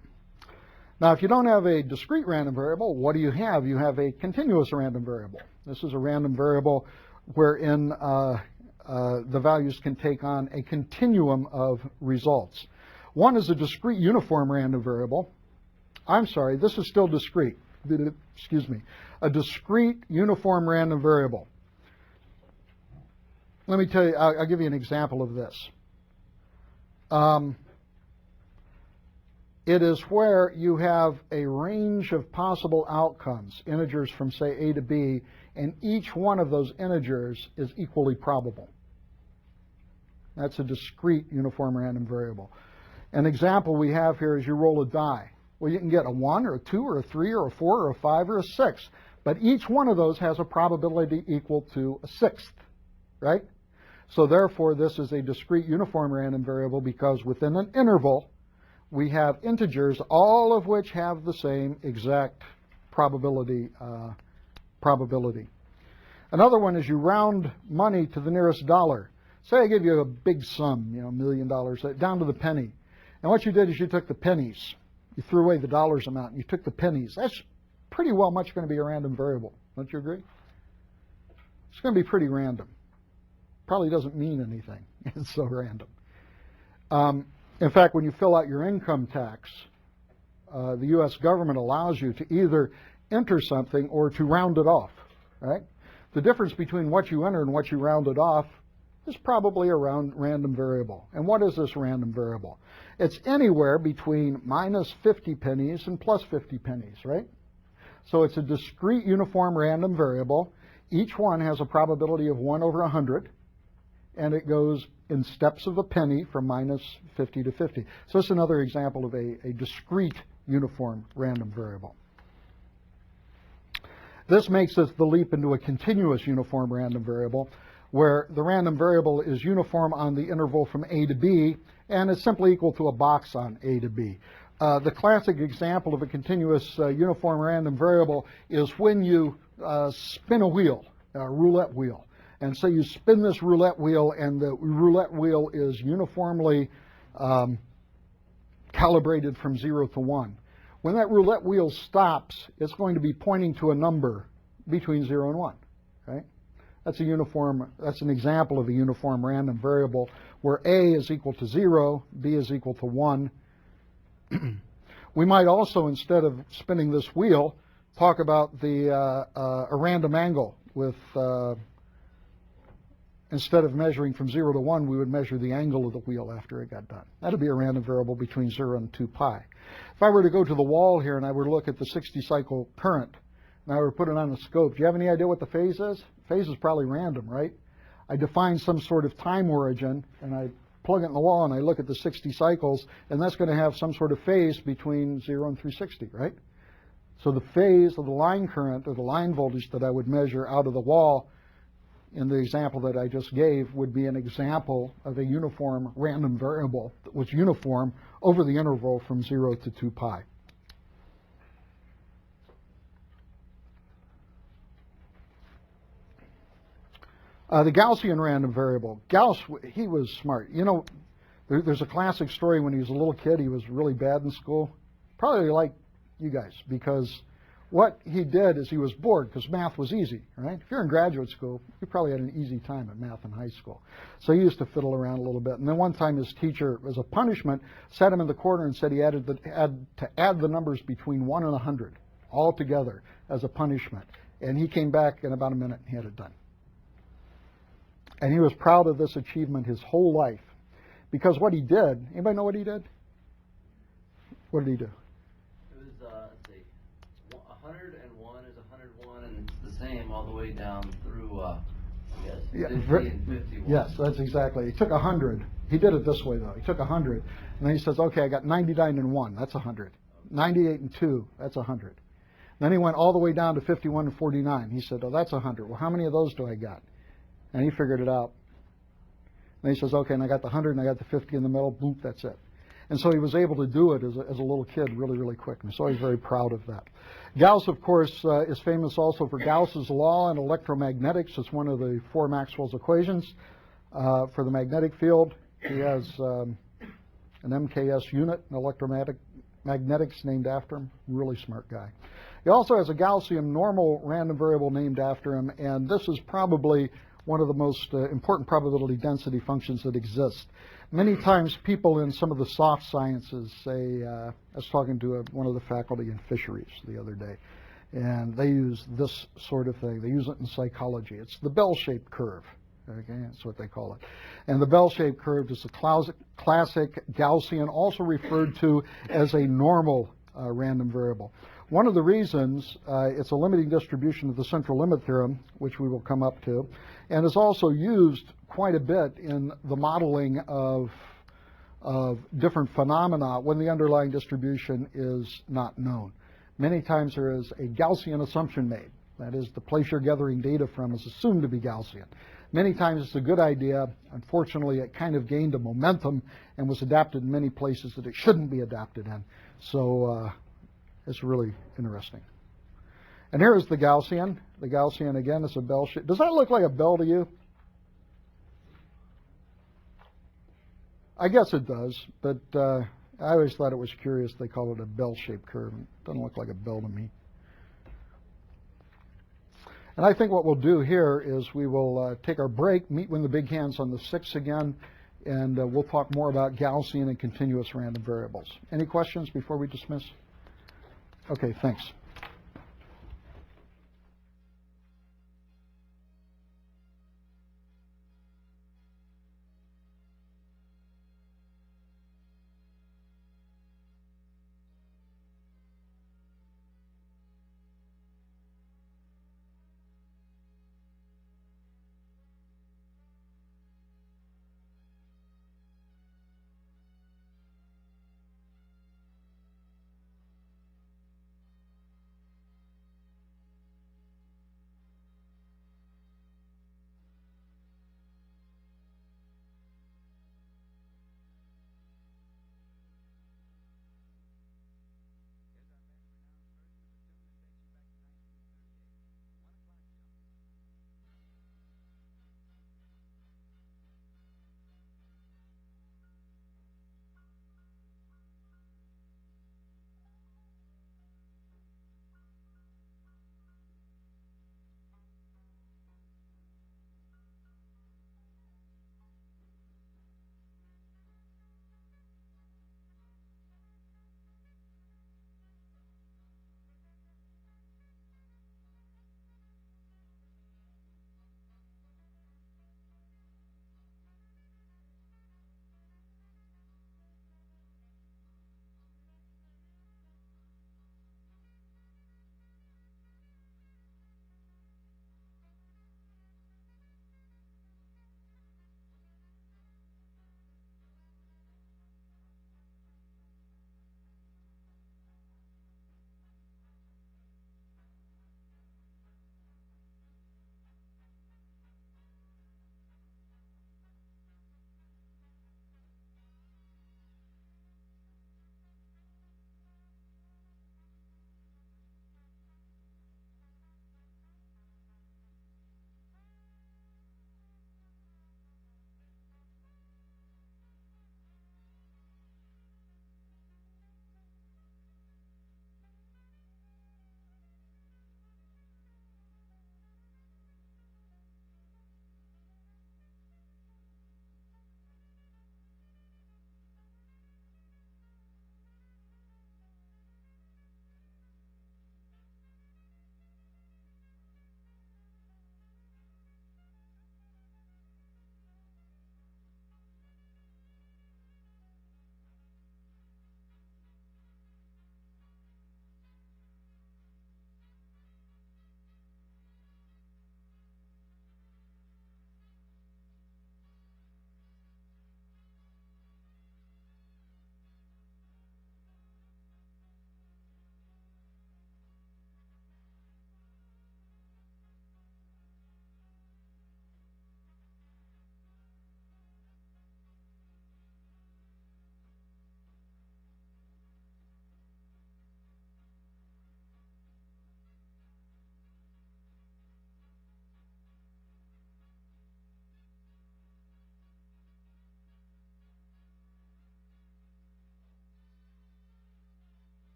Now, if you don't have a discrete random variable, what do you have? You have a continuous random variable. This is a random variable wherein the values can take on a continuum of results. One is a discrete uniform random variable. I'm sorry, this is still discrete. Excuse me. A discrete uniform random variable. Let me tell you, I'll give you an example of this. It is where you have a range of possible outcomes, integers from, say, A to B, and each one of those integers is equally probable. That's a discrete uniform random variable. An example we have here is you roll a die. Well, you can get a 1 or a 2 or a 3 or a 4 or a 5 or a 6, but each one of those has a probability equal to a sixth, right? So therefore, this is a discrete uniform random variable because within an interval, we have integers, all of which have the same exact probability. Another one is you round money to the nearest dollar. Say I give you a big sum, $1 million, down to the penny. And what you did is you took the pennies. You threw away the dollars amount, and you took the pennies. That's pretty well much going to be a random variable. Don't you agree? It's going to be pretty random. Probably doesn't mean anything. It's so random. In fact, when you fill out your income tax, the U.S. government allows you to either enter something or to round it off, right? The difference between what you enter and what you rounded off is probably a random variable. And what is this random variable? It's anywhere between minus 50 pennies and plus 50 pennies, right? So it's a discrete uniform random variable. Each one has a probability of 1 over 100, and it goes in steps of a penny from minus 50 to 50. So it's another example of a discrete uniform random variable. This makes us the leap into a continuous uniform random variable, where the random variable is uniform on the interval from A to B, and it's simply equal to a box on A to B. The classic example of a continuous uniform random variable is when you spin a wheel, a roulette wheel. And so you spin this roulette wheel, and the roulette wheel is uniformly calibrated from 0 to 1. When that roulette wheel stops, it's going to be pointing to a number between 0 and 1, right? That's an example of a uniform random variable where A is equal to 0, B is equal to 1. We might also, instead of spinning this wheel, talk about a random angle with, instead of measuring from 0 to 1, we would measure the angle of the wheel after it got done. That would be a random variable between 0 and 2 pi. If I were to go to the wall here and I were to look at the 60-cycle current, and I were to put it on the scope, do you have any idea what the phase is? Phase is probably random, right? I define some sort of time origin, and I plug it in the wall, and I look at the 60 cycles, and that's going to have some sort of phase between 0 and 360, right? So the phase of the line current, or the line voltage that I would measure out of the wall in the example that I just gave would be an example of a uniform random variable that was uniform over the interval from 0 to 2 pi. The Gaussian random variable. Gauss, he was smart. You know, there's a classic story when he was a little kid. He was really bad in school, probably like you guys, because what he did is he was bored because math was easy, right? If you're in graduate school, you probably had an easy time at math in high school. So he used to fiddle around a little bit. And then one time his teacher, as a punishment, sat him in the corner and said he had to add the numbers between 1 and 100 all together as a punishment. And he came back in about a minute and he had it done. And he was proud of this achievement his whole life. Because what he did, anybody know what he did? What did he do? It was, let's see, 101 is 101, and it's the same all the way down through, I guess, 50 and 51. Yes, that's exactly. He took 100. He did it this way, though. He took 100, and then he says, okay, I got 99 and 1. That's 100. 98 and 2. That's 100. Then he went all the way down to 51 and 49. He said, oh, that's 100. Well, how many of those do I got? And he figured it out. And he says, okay, and I got the 100, and I got the 50 in the middle. Boop, that's it. And so he was able to do it as a little kid really, really quick. And so he's very proud of that. Gauss, of course, is famous also for Gauss's law in electromagnetics. It's one of the 4 Maxwell's equations for the magnetic field. He has an MKS unit in electromagnetics named after him. Really smart guy. He also has a Gaussian normal random variable named after him, and this is probably one of the most important probability density functions that exist. Many times people in some of the soft sciences say, I was talking to one of the faculty in fisheries the other day, and they use this sort of thing. They use it in psychology. It's the bell-shaped curve. Okay, that's what they call it. And the bell-shaped curve is a classic Gaussian, also referred to as a normal random variable. One of the reasons it's a limiting distribution of the central limit theorem, which we will come up to, and is also used quite a bit in the modeling of different phenomena when the underlying distribution is not known. Many times there is a Gaussian assumption made. That is, the place you're gathering data from is assumed to be Gaussian. Many times it's a good idea. Unfortunately, it kind of gained a momentum and was adapted in many places that it shouldn't be adapted in. So it's really interesting. And here is the Gaussian. The Gaussian, again, is a bell shape. Does that look like a bell to you? I guess it does, but I always thought it was curious they call it a bell-shaped curve. It doesn't look like a bell to me. And I think what we'll do here is we will take our break, meet with the big hands on the 6 again, and we'll talk more about Gaussian and continuous random variables. Any questions before we dismiss? Okay, thanks.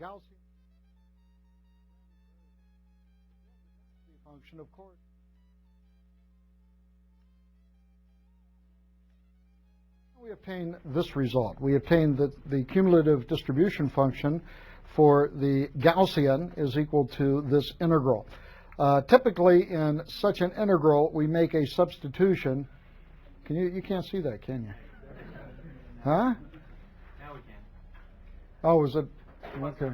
Gaussian function, of course. We obtain this result. We obtain that the cumulative distribution function for the Gaussian is equal to this integral. Typically, in such an integral, we make a substitution. You can't see that, can you? Huh? Now we can. Oh, is it? Okay.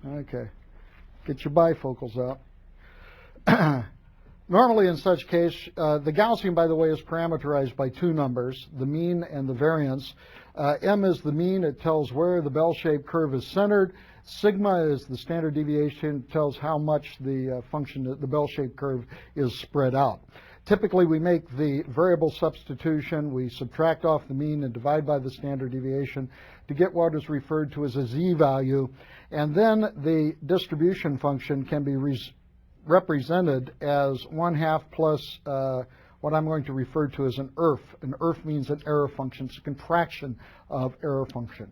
Okay. Get your bifocals out. Normally, in such case, the Gaussian, by the way, is parameterized by two numbers, the mean and the variance. M is the mean. It tells where the bell-shaped curve is centered. Sigma is the standard deviation. It tells how much the function, the bell-shaped curve, is spread out. Typically, we make the variable substitution. We subtract off the mean and divide by the standard deviation to get what is referred to as a z-value. And then the distribution function can be represented as 1/2 plus what I'm going to refer to as an ERF. An ERF means an error function. It's a contraction of error function.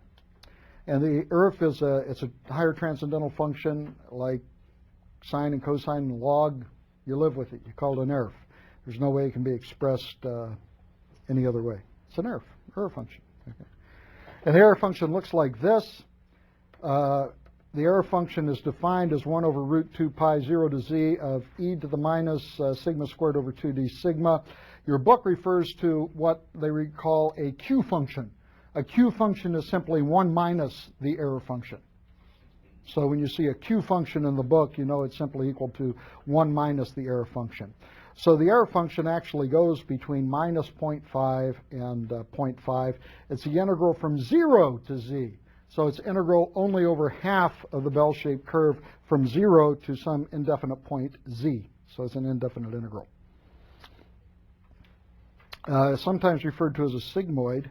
And the ERF is it's a higher transcendental function like sine and cosine and log. You live with it. You call it an ERF. There's no way it can be expressed any other way. It's an error function. Okay. And the error function looks like this. The error function is defined as 1 over root 2 pi 0 to z of e to the minus sigma squared over 2d sigma. Your book refers to what they call a Q function. A Q function is simply 1 minus the error function. So when you see a Q function in the book, you know it's simply equal to 1 minus the error function. So the error function actually goes between minus 0.5 and 0.5. It's the integral from 0 to z. So it's integral only over half of the bell-shaped curve from 0 to some indefinite point z. So it's an indefinite integral. Sometimes referred to as a sigmoid.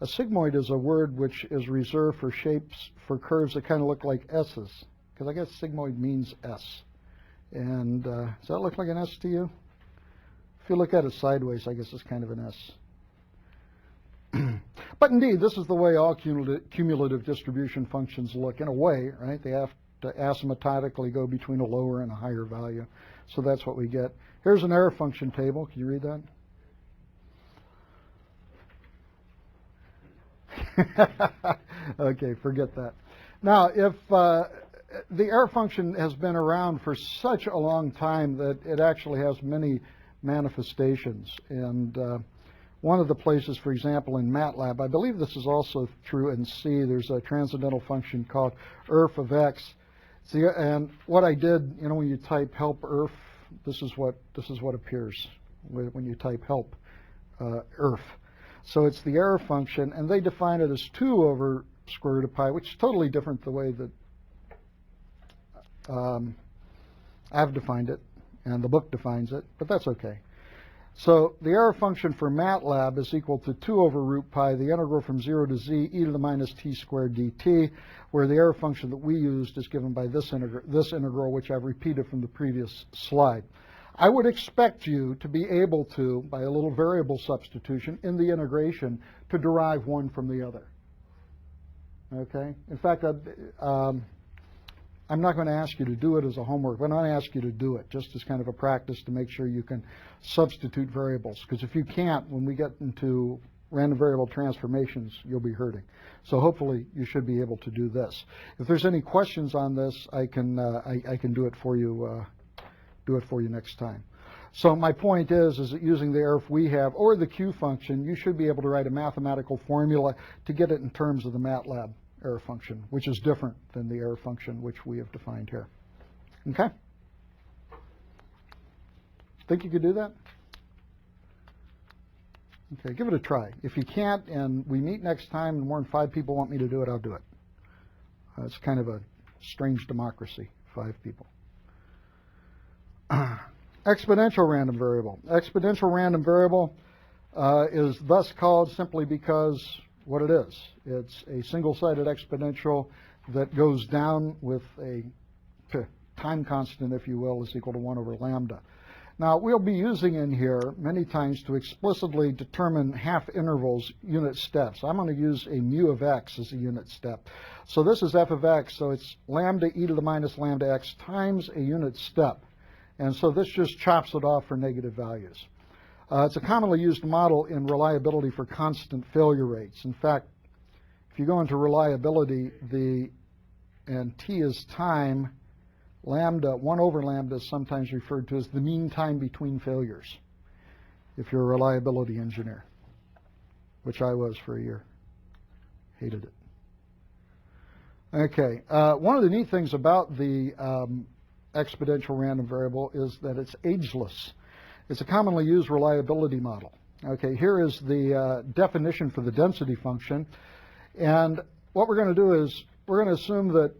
A sigmoid is a word which is reserved for shapes, for curves that kind of look like S's, because I guess sigmoid means S. And does that look like an S to you? If you look at it sideways, I guess it's kind of an S. But indeed, this is the way all cumulative distribution functions look in a way, right? They have to asymptotically go between a lower and a higher value. So that's what we get. Here's an error function table. Can you read that? Okay, forget that. Now, if the error function has been around for such a long time that it actually has many manifestations. And one of the places, for example, in Matlab, I believe this is also true in C, there's a transcendental function called ERF of x. See, and what I did, you know, when you type help ERF, this is what appears when you type help ERF. So it's the error function, and they define it as 2 over square root of pi, which is totally different the way that I've defined it, and the book defines it, but that's okay. So the error function for Matlab is equal to 2 over root pi, the integral from 0 to z, e to the minus t squared dt, where the error function that we used is given by this integral, which I've repeated from the previous slide. I would expect you to be able to, by a little variable substitution in the integration, to derive one from the other. Okay? In fact, I'm not going to ask you to do it as a homework, but I'm going to ask you to do it just as kind of a practice to make sure you can substitute variables. Because if you can't, when we get into random variable transformations, you'll be hurting. So hopefully you should be able to do this. If there's any questions on this, I can do it for you. Do it for you next time. So my point is that using the ERF we have or the Q function, you should be able to write a mathematical formula to get it in terms of the Matlab error function, which is different than the error function which we have defined here. Okay? Think you could do that? Okay, give it a try. If you can't and we meet next time and more than 5 people want me to do it, I'll do it. It's kind of a strange democracy, 5 people. Exponential random variable. Exponential random variable is thus called simply because what it is. It's a single-sided exponential that goes down with a time constant, if you will, is equal to 1 over lambda. Now, we'll be using in here many times to explicitly determine half intervals, unit steps. I'm going to use a mu of x as a unit step. So this is f of x, so it's lambda e to the minus lambda x times a unit step. And so this just chops it off for negative values. It's a commonly used model in reliability for constant failure rates. In fact, if you go into reliability, and t is time, lambda, 1 over lambda is sometimes referred to as the mean time between failures, if you're a reliability engineer, which I was for a year. Hated it. Okay, one of the neat things about the exponential random variable is that it's ageless. It's a commonly used reliability model. Okay, here is the definition for the density function. And what we're going to do is we're going to assume that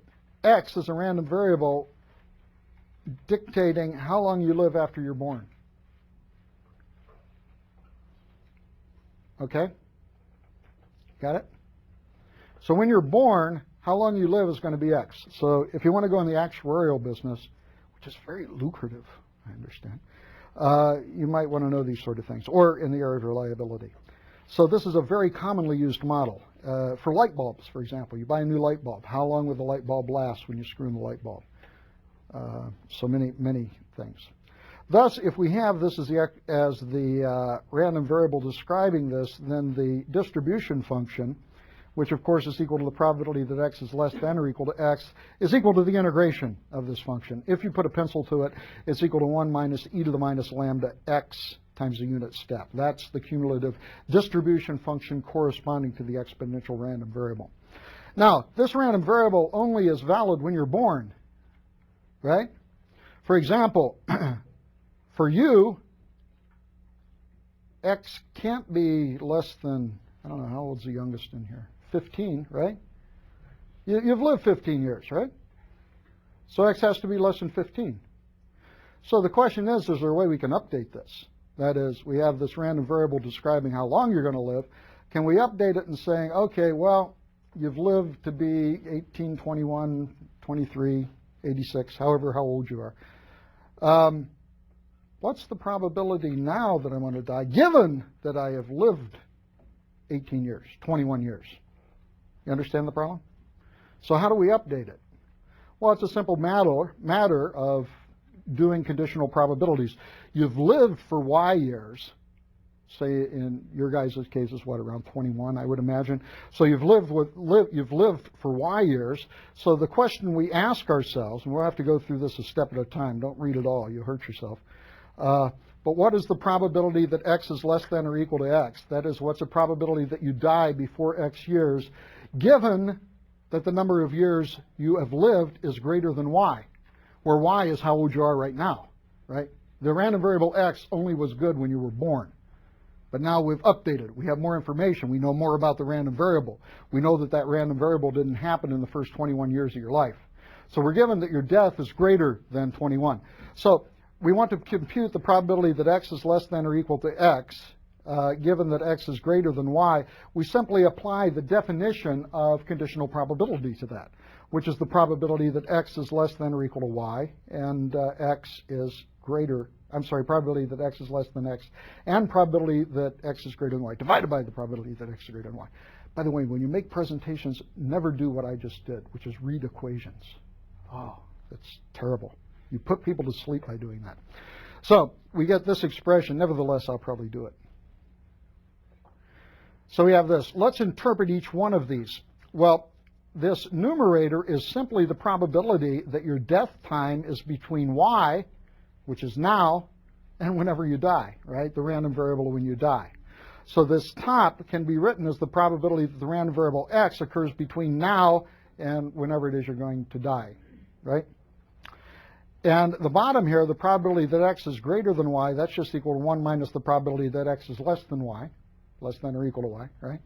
x is a random variable dictating how long you live after you're born. Okay? Got it? So when you're born, how long you live is going to be x. So if you want to go in the actuarial business, which is very lucrative, I understand, you might want to know these sort of things, or in the area of reliability. So this is a very commonly used model. For light bulbs, for example, you buy a new light bulb. How long will the light bulb last when you screw in the light bulb? So many things. Thus, if we have this as the random variable describing this, then the distribution function, which of course is equal to the probability that x is less than or equal to x, is equal to the integration of this function. If you put a pencil to it, it's equal to 1 minus e to the minus lambda x times a unit step. That's the cumulative distribution function corresponding to the exponential random variable. Now, this random variable only is valid when you're born, right? For example, for you, x can't be less than, I don't know, how old's the youngest in here? 15, right? You've lived 15 years, right? So x has to be less than 15. So the question is there a way we can update this? That is, we have this random variable describing how long you're going to live. Can we update it and saying, okay, well, you've lived to be 18, 21, 23, 86, however how old you are. What's the probability now that I'm going to die, given that I have lived 18 years, 21 years? You understand the problem? So how do we update it? Well, it's a simple matter of doing conditional probabilities. You've lived for y years, say in your guys' case is what, around 21, I would imagine. So you've lived for y years. So the question we ask ourselves, and we'll have to go through this a step at a time, don't read it all, you'll hurt yourself. But what is the probability that x is less than or equal to x? That is, what's the probability that you die before x years, given that the number of years you have lived is greater than y, where y is how old you are right now, right? The random variable x only was good when you were born. But now we've updated it. We have more information. We know more about the random variable. We know that that random variable didn't happen in the first 21 years of your life. So we're given that your death is greater than 21. So we want to compute the probability that x is less than or equal to x, given that x is greater than y. We simply apply the definition of conditional probability to that, which is the probability that x is less than or equal to y, and probability that x is less than x, and probability that x is greater than y, divided by the probability that x is greater than y. By the way, when you make presentations, never do what I just did, which is read equations. Oh, that's terrible. You put people to sleep by doing that. So we get this expression. Nevertheless, I'll probably do it. So we have this. Let's interpret each one of these. Well, this numerator is simply the probability that your death time is between y, which is now, and whenever you die, right? The random variable when you die. So this top can be written as the probability that the random variable x occurs between now and whenever it is you're going to die, right? And the bottom here, the probability that x is greater than y, that's just equal to 1 minus the probability that x is less than y, less than or equal to y, right?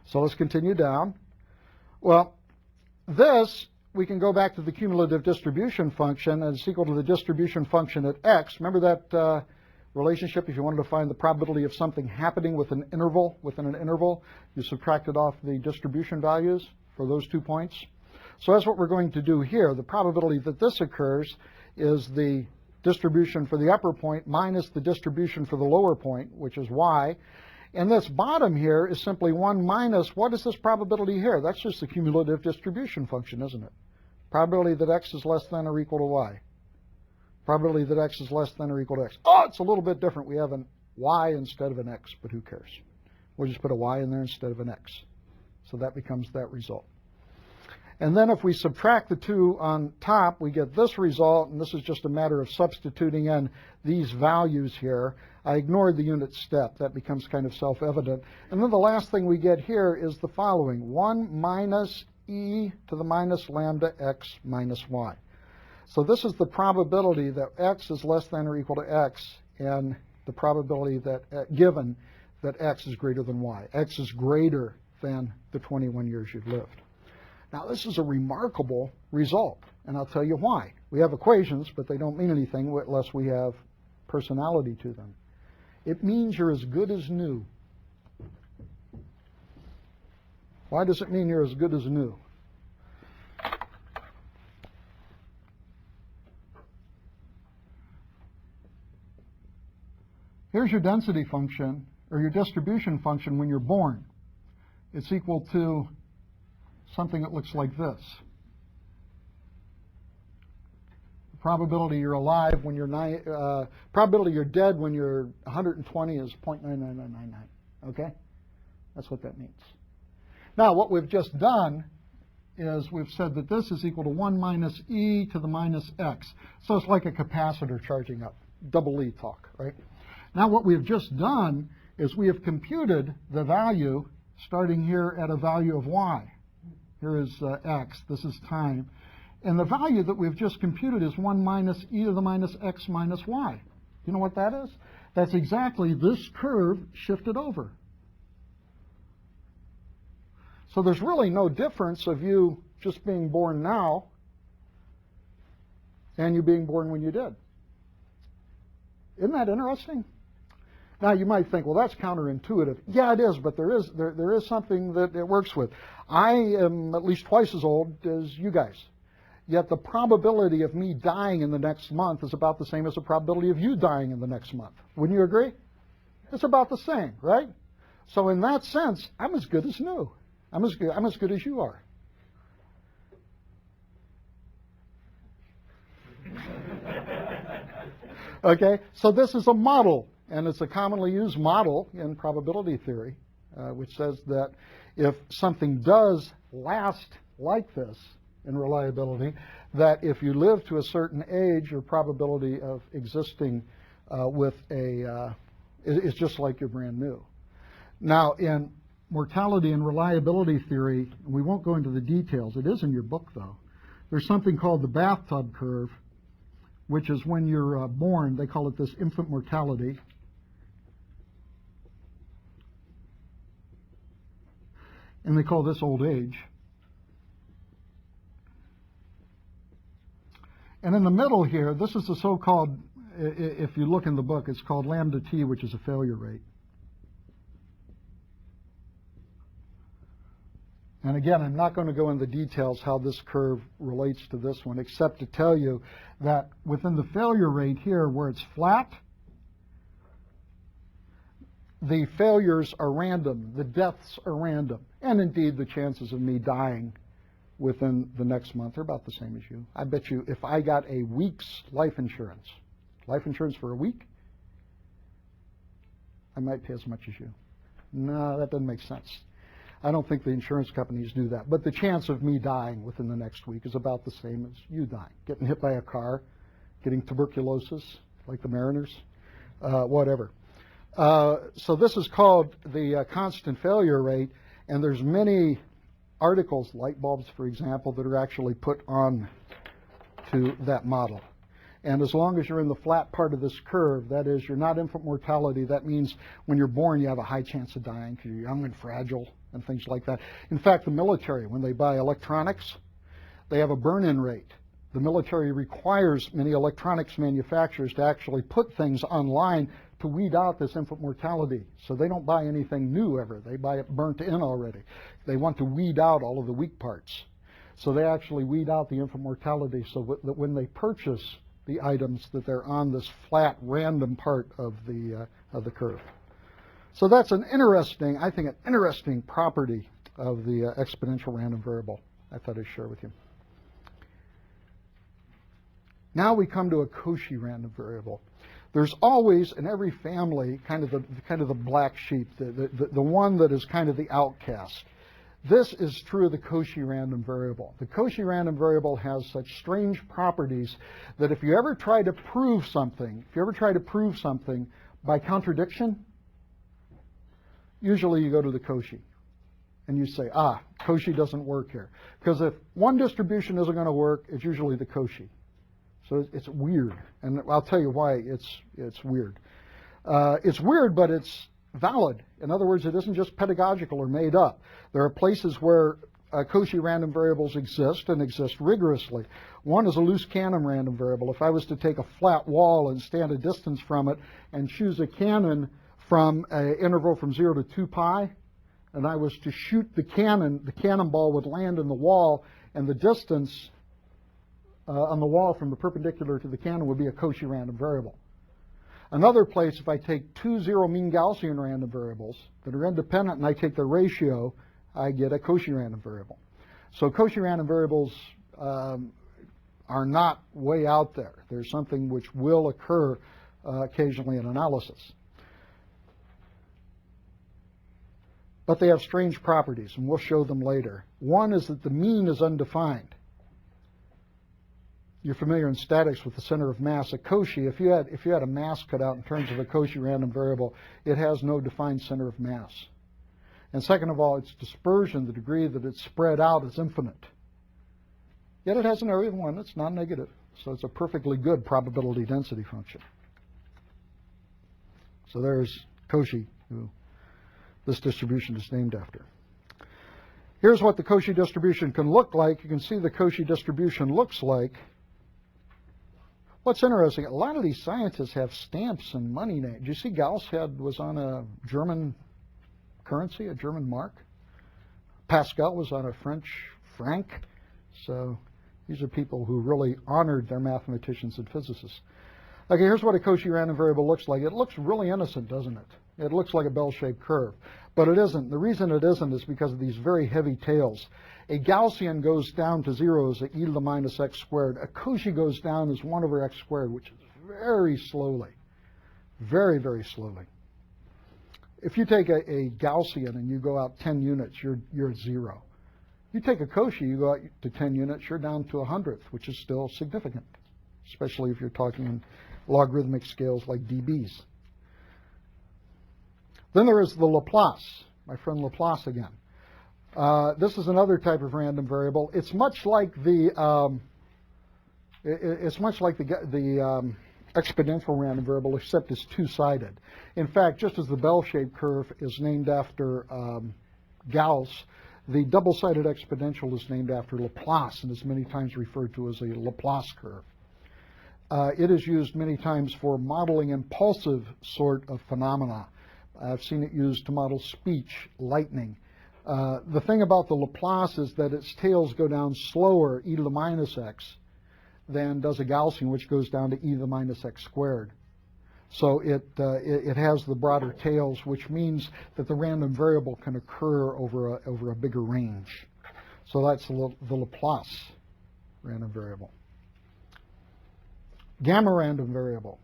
So let's continue down. Well, this, we can go back to the cumulative distribution function, and it's equal to the distribution function at x. Remember that relationship? If you wanted to find the probability of something happening within an interval, you subtracted off the distribution values for those 2 points. So that's what we're going to do here. The probability that this occurs is the distribution for the upper point minus the distribution for the lower point, which is y. And this bottom here is simply 1 minus, what is this probability here? That's just the cumulative distribution function, isn't it? Probability that x is less than or equal to y. Probability that x is less than or equal to x. Oh, it's a little bit different. We have an y instead of an x, but who cares? We'll just put a y in there instead of an x. So that becomes that result. And then if we subtract the two on top, we get this result, and this is just a matter of substituting in these values here. I ignored the unit step. That becomes kind of self-evident. And then the last thing we get here is the following: 1 minus e to the minus lambda x minus y. So this is the probability that x is less than or equal to x, and the probability that given that x is greater than y. X is greater than the 21 years you've lived. Now, this is a remarkable result, and I'll tell you why. We have equations, but they don't mean anything unless we have personality to them. It means you're as good as new. Why does it mean you're as good as new? Here's your density function, or your distribution function when you're born. It's equal to something that looks like this. The probability you're alive when you're probability you're dead when you're 120 is 0.99999. Okay? That's what that means. Now, what we've just done is we've said that this is equal to 1 minus e to the minus x. So it's like a capacitor charging up. Double E talk, right? Now, what we've just done is we have computed the value starting here at a value of y. Here is x. This is time. And the value that we've just computed is 1 minus e to the minus x minus y. You know what that is? That's exactly this curve shifted over. So there's really no difference of you just being born now and you being born when you did. Isn't that interesting? Now, you might think, well, that's counterintuitive. Yeah, it is, but there is something that it works with. I am at least twice as old as you guys, yet the probability of me dying in the next month is about the same as the probability of you dying in the next month. Wouldn't you agree? It's about the same, right? So in that sense, I'm as good as new. I'm as good as you are. Okay, so this is a model. And it's a commonly used model in probability theory, which says that if something does last like this in reliability, that if you live to a certain age, your probability of existing is just like you're brand new. Now, in mortality and reliability theory, we won't go into the details. It is in your book, though. There's something called the bathtub curve, which is when you're born. They call it this infant mortality. And they call this old age. And in the middle here, this is the so-called, if you look in the book, it's called lambda t, which is a failure rate. And again, I'm not going to go into the details how this curve relates to this one, except to tell you that within the failure rate here, where it's flat, the failures are random, the deaths are random, and indeed the chances of me dying within the next month are about the same as you. I bet you if I got a week's life insurance for a week, I might pay as much as you. No, that doesn't make sense. I don't think the insurance companies do that. But the chance of me dying within the next week is about the same as you dying. Getting hit by a car, getting tuberculosis, like the Mariners, whatever. So this is called the constant failure rate, and there's many articles, light bulbs, for example, that are actually put on to that model. And as long as you're in the flat part of this curve, that is, you're not infant mortality, that means when you're born you have a high chance of dying because you're young and fragile and things like that. In fact, the military, when they buy electronics, they have a burn-in rate. The military requires many electronics manufacturers to actually put things online to weed out this infant mortality. So they don't buy anything new ever. They buy it burnt in already. They want to weed out all of the weak parts. So they actually weed out the infant mortality so that when they purchase the items that they're on this flat random part of the curve. So that's an interesting, I think, an interesting property of the exponential random variable I thought I'd share with you. Now we come to a Cauchy random variable. There's always in every family kind of the black sheep, the one that is kind of the outcast. This is true of the Cauchy random variable. The Cauchy random variable has such strange properties that if you ever try to prove something, by contradiction, usually you go to the Cauchy and you say, Cauchy doesn't work here. Because if one distribution isn't going to work, it's usually the Cauchy. So it's weird, and I'll tell you why it's weird. It's weird, but it's valid. In other words, it isn't just pedagogical or made up. There are places where Cauchy random variables exist and exist rigorously. One is a loose cannon random variable. If I was to take a flat wall and stand a distance from it and choose a cannon from an interval from 0 to 2 pi, and I was to shoot the cannonball would land in the wall, and the distance on the wall from the perpendicular to the cannon would be a Cauchy random variable. Another place, if I take two zero mean Gaussian random variables that are independent and I take their ratio, I get a Cauchy random variable. So Cauchy random variables are not way out there. There's something which will occur occasionally in analysis. But they have strange properties, and we'll show them later. One is that the mean is undefined. You're familiar in statics with the center of mass. A Cauchy, if you had a mass cut out in terms of a Cauchy random variable, it has no defined center of mass. And second of all, its dispersion, the degree that it's spread out, is infinite. Yet it has an area of 1 that's non-negative, so it's a perfectly good probability density function. So there's Cauchy, who this distribution is named after. Here's what the Cauchy distribution can look like. You can see the Cauchy distribution looks like. What's interesting, a lot of these scientists have stamps and money names. Do you see Gauss was on a German currency, a German mark? Pascal was on a French franc. So these are people who really honored their mathematicians and physicists. Okay, here's what a Cauchy random variable looks like. It looks really innocent, doesn't it? It looks like a bell-shaped curve. But it isn't. The reason it isn't is because of these very heavy tails. A Gaussian goes down to 0 as e to the minus x squared. A Cauchy goes down as 1 over x squared, which is very slowly. Very, very slowly. If you take a Gaussian and you go out 10 units, you're at 0. You take a Cauchy, you go out to 10 units, you're down to 100th, which is still significant, especially if you're talking in logarithmic scales like dBs. Then there is the Laplace, my friend Laplace again. This is another type of random variable. It's much like the exponential random variable, except it's two-sided. In fact, just as the bell-shaped curve is named after Gauss, the double-sided exponential is named after Laplace and is many times referred to as a Laplace curve. It is used many times for modeling impulsive sort of phenomena. I've seen it used to model speech, lightning. The thing about the Laplace is that its tails go down slower, e to the minus x, than does a Gaussian, which goes down to e to the minus x squared. So it has the broader tails, which means that the random variable can occur over a bigger range. So that's the Laplace random variable. Gamma random variable.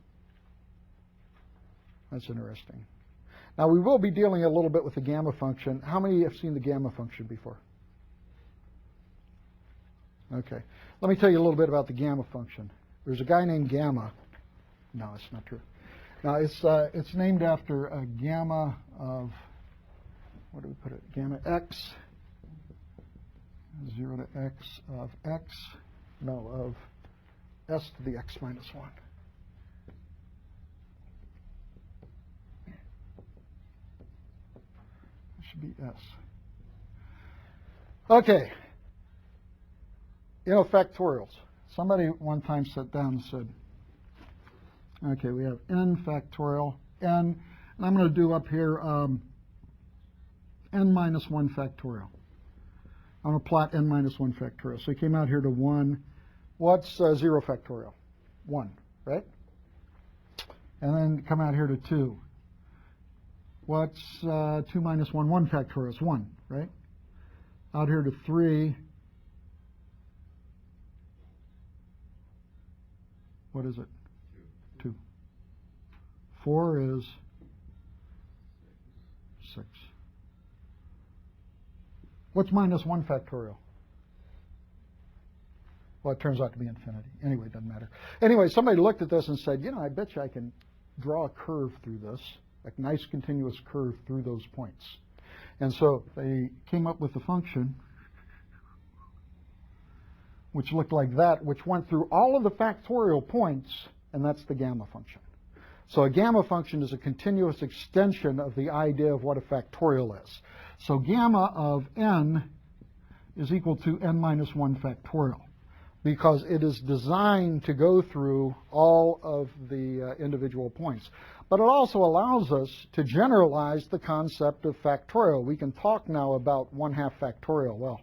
That's interesting. Now, we will be dealing a little bit with the gamma function. How many have seen the gamma function before? Okay. Let me tell you a little bit about the gamma function. There's a guy named Gamma. No, it's not true. Now, it's named after a gamma of, what do we put it? Gamma x, 0 to x of x, no, of s to the x minus 1. Be S. Okay. Factorials. Somebody one time sat down and said, okay, we have n factorial, n, and I'm going to do up here n minus 1 factorial. I'm going to plot n minus 1 factorial. So he came out here to 1. What's 0 factorial? 1, right? And then come out here to 2. What's 2 minus 1? 1 factorial is 1, right? Out here to 3. What is it? 2. 4 is 6. What's minus 1 factorial? Well, it turns out to be infinity. Anyway, it doesn't matter. Anyway, somebody looked at this and said, you know, I bet you I can draw a curve through this, a nice continuous curve through those points. And so they came up with a function which looked like that, which went through all of the factorial points, and that's the gamma function. So a gamma function is a continuous extension of the idea of what a factorial is. So gamma of n is equal to n minus 1 factorial, because it is designed to go through all of the individual points. But it also allows us to generalize the concept of factorial. We can talk now about 1/2 factorial. Well,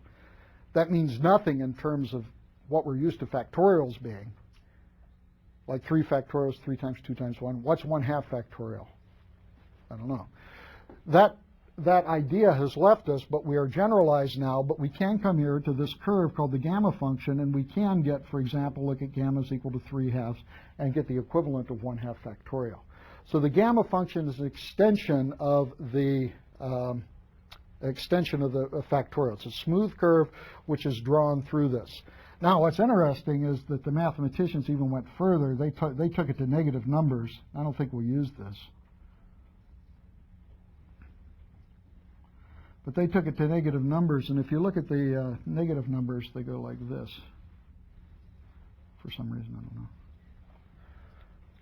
that means nothing in terms of what we're used to factorials being. Like 3 factorials, 3 times 2 times 1. What's 1/2 factorial? I don't know. That idea has left us, but we are generalized now, but we can come here to this curve called the gamma function, and we can get, for example, look at gamma is equal to 3/2 and get the equivalent of 1/2 factorial. So the gamma function is an extension of the factorial. It's a smooth curve which is drawn through this. Now, what's interesting is that the mathematicians even went further. They took it to negative numbers. I don't think we'll use this. But they took it to negative numbers, and if you look at the negative numbers, they go like this. For some reason, I don't know.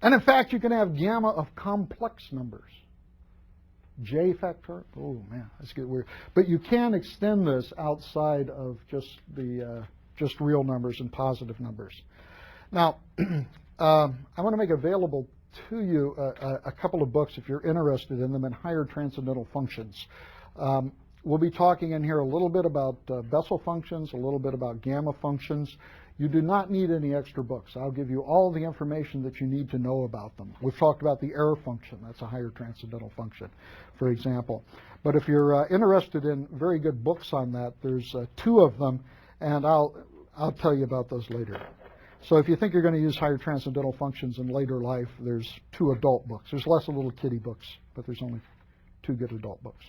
And in fact, you can have gamma of complex numbers. J factorial? Oh, man, that's getting weird. But you can extend this outside of just the just real numbers and positive numbers. Now, I want to make available to you a couple of books, if you're interested in them, in higher transcendental functions. We'll be talking in here a little bit about Bessel functions, a little bit about gamma functions. You do not need any extra books. I'll give you all the information that you need to know about them. We've talked about the error function. That's a higher transcendental function, for example. But if you're interested in very good books on that, there's 2 of them, and I'll tell you about those later. So if you think you're going to use higher transcendental functions in later life, there's 2 adult books. There's lots of little kiddie books, but there's only 2 good adult books.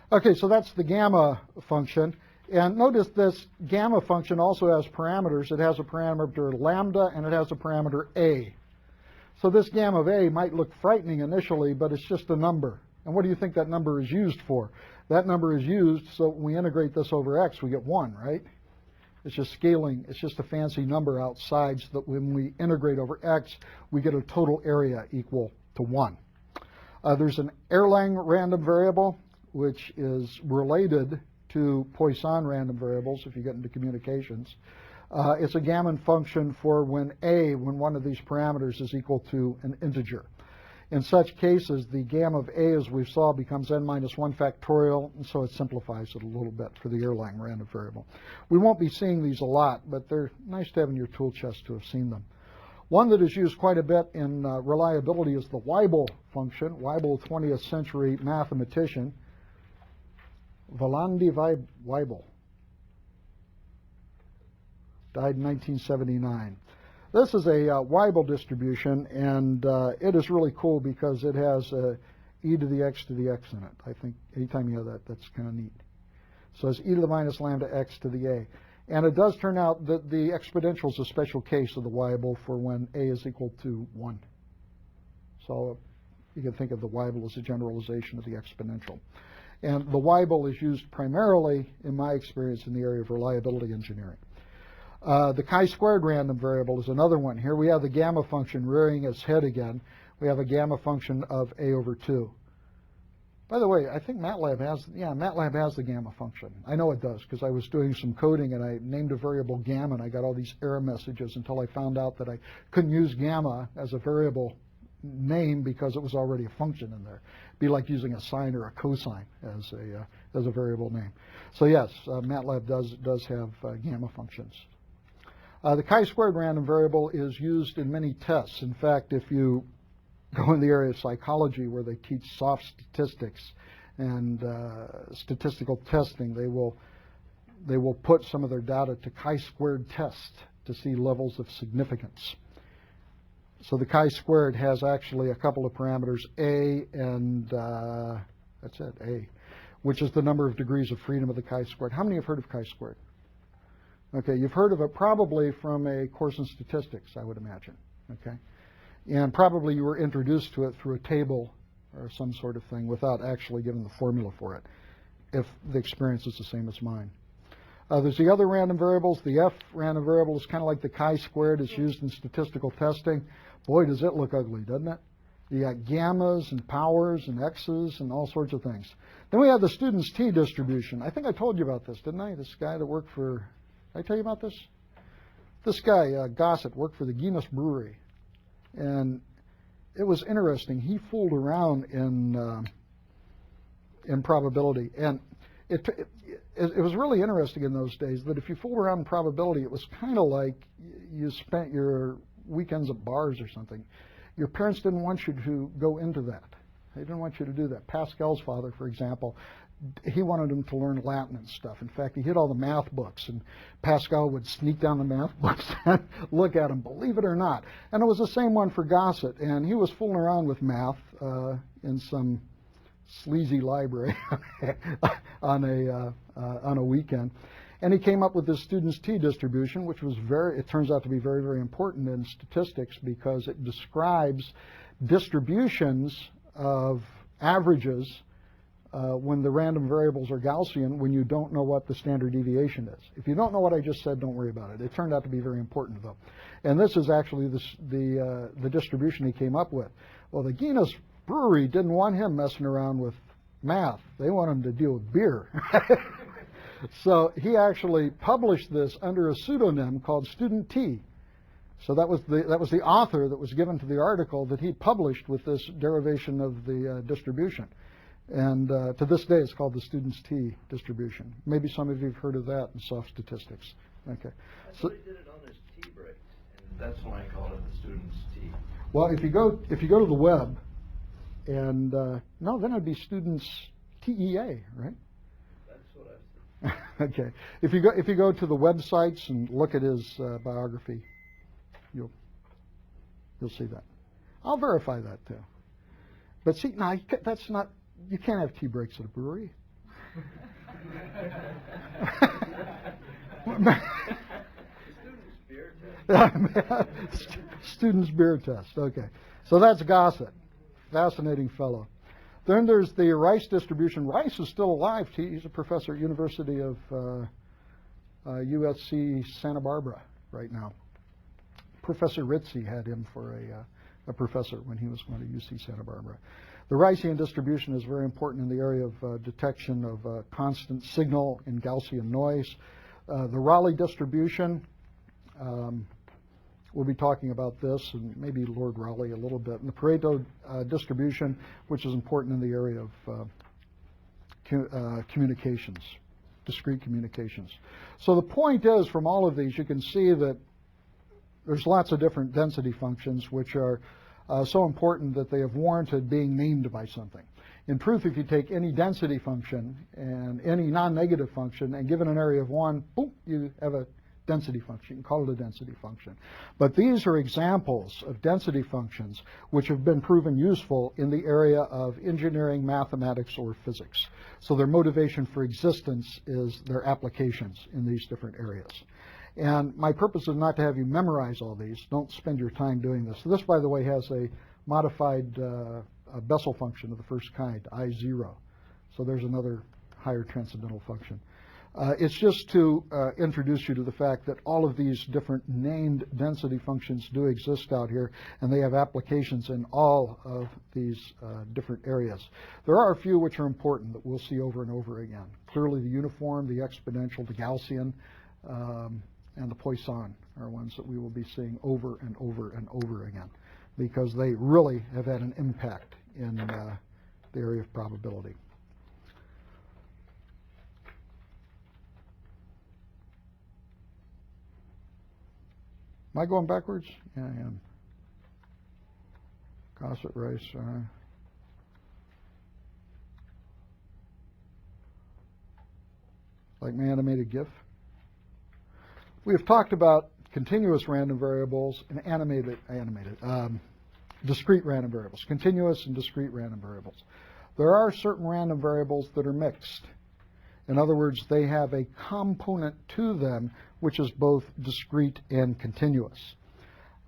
Okay, so that's the gamma function. And notice this gamma function also has parameters. It has a parameter lambda, and it has a parameter a. So this gamma of a might look frightening initially, but it's just a number. And what do you think that number is used for? That number is used so when we integrate this over x, we get 1, right? It's just scaling. It's just a fancy number outside so that when we integrate over x, we get a total area equal to 1. There's an Erlang random variable, which is related to Poisson random variables if you get into communications. It's a gamma function for when one of these parameters is equal to an integer. In such cases, the gamma of a, as we saw, becomes n minus 1 factorial, and so it simplifies it a little bit for the Erlang random variable. We won't be seeing these a lot, but they're nice to have in your tool chest to have seen them. One that is used quite a bit in reliability is the Weibull function. Weibull, 20th century mathematician. Valandi Weibull died in 1979. This is a Weibull distribution, and it is really cool because it has e to the x to the x in it. I think anytime you have that, that's kind of neat. So it's e to the minus lambda x to the a. And it does turn out that the exponential is a special case of the Weibull for when a is equal to 1. So you can think of the Weibull as a generalization of the exponential. And the Weibull is used primarily, in my experience, in the area of reliability engineering. The chi-squared random variable is another one. Here we have the gamma function rearing its head again. We have a gamma function of a over 2. By the way, I think Matlab has the gamma function. I know it does because I was doing some coding and I named a variable gamma and I got all these error messages until I found out that I couldn't use gamma as a variable name because it was already a function in there. It'd be like using a sine or a cosine as a variable name. So yes, Matlab does have gamma functions. The chi-squared random variable is used in many tests. In fact, if you go in the area of psychology where they teach soft statistics and statistical testing, they will put some of their data to chi-squared tests to see levels of significance. So the chi-squared has actually a couple of parameters, A and that's it, A, which is the number of degrees of freedom of the chi-squared. How many have heard of chi-squared? Okay, you've heard of it probably from a course in statistics, I would imagine. Okay, and probably you were introduced to it through a table or some sort of thing without actually giving the formula for it, if the experience is the same as mine. There's the other random variables. The F random variable is kind of like the chi-squared. It's used in statistical testing. Boy, does it look ugly, doesn't it? You got gammas and powers and x's and all sorts of things. Then we have the student's t distribution. I think I told you about this, didn't I? This guy that worked for, did I tell you about this? This guy, Gauss, worked for the Guinness Brewery. And it was interesting. He fooled around in probability. And it was really interesting in those days that if you fooled around in probability, it was kind of like you spent your weekends at bars or something. Your parents didn't want you to go into that. They didn't want you to do that. Pascal's father, for example, he wanted him to learn Latin and stuff. In fact, he hid all the math books, and Pascal would sneak down the math books and look at them, believe it or not. And it was the same one for Gaussian, and he was fooling around with math in some sleazy library on a weekend. And he came up with this student's t distribution, which was it turns out to be very, very important in statistics because it describes distributions of averages when the random variables are Gaussian, when you don't know what the standard deviation is. If you don't know what I just said, don't worry about it. It turned out to be very important, though. And this is actually the distribution he came up with. Well, the Guinness Brewery didn't want him messing around with math. They wanted him to deal with beer. So he actually published this under a pseudonym called Student T. So that was the author that was given to the article that he published with this derivation of the distribution. And to this day, it's called the student's t distribution. Maybe some of you have heard of that in soft statistics. Okay. So he did it on his t break, and that's why I called it the student's t. Well, if you go to the web, and no, then it'd be student's TEA, right? That's what I said. Okay. If you go to the websites and look at his biography, you'll see that. I'll verify that too. But see, now that's not. You can't have tea breaks at a brewery. Student's beer test. Okay. So that's Gaussian. Fascinating fellow. Then there's the Rice distribution. Rice is still alive. He's a professor at University of USC Santa Barbara right now. Professor Ritzy had him for a professor when he was going to UC Santa Barbara. The Ricean distribution is very important in the area of detection of constant signal in Gaussian noise. The Rayleigh distribution, we'll be talking about this, and maybe Lord Rayleigh a little bit. And the Pareto distribution, which is important in the area of communications, discrete communications. So the point is, from all of these, you can see that there's lots of different density functions which are so important that they have warranted being named by something. In truth, if you take any density function and any non-negative function and give it an area of 1, boom, you have a density function. You can call it a density function. But these are examples of density functions which have been proven useful in the area of engineering, mathematics, or physics. So their motivation for existence is their applications in these different areas. And my purpose is not to have you memorize all these. Don't spend your time doing this. So this, by the way, has a modified a Bessel function of the first kind, I0. So there's another higher transcendental function. It's just to introduce you to the fact that all of these different named density functions do exist out here, and they have applications in all of these different areas. There are a few which are important that we'll see over and over again. Clearly the uniform, the exponential, the Gaussian, and the Poisson are ones that we will be seeing over and over and over again because they really have had an impact in the area of probability. Am I going backwards? Yeah, I am. Gauss at Rice. Like my animated GIF. We have talked about continuous random variables and discrete random variables, continuous and discrete random variables. There are certain random variables that are mixed. In other words, they have a component to them which is both discrete and continuous.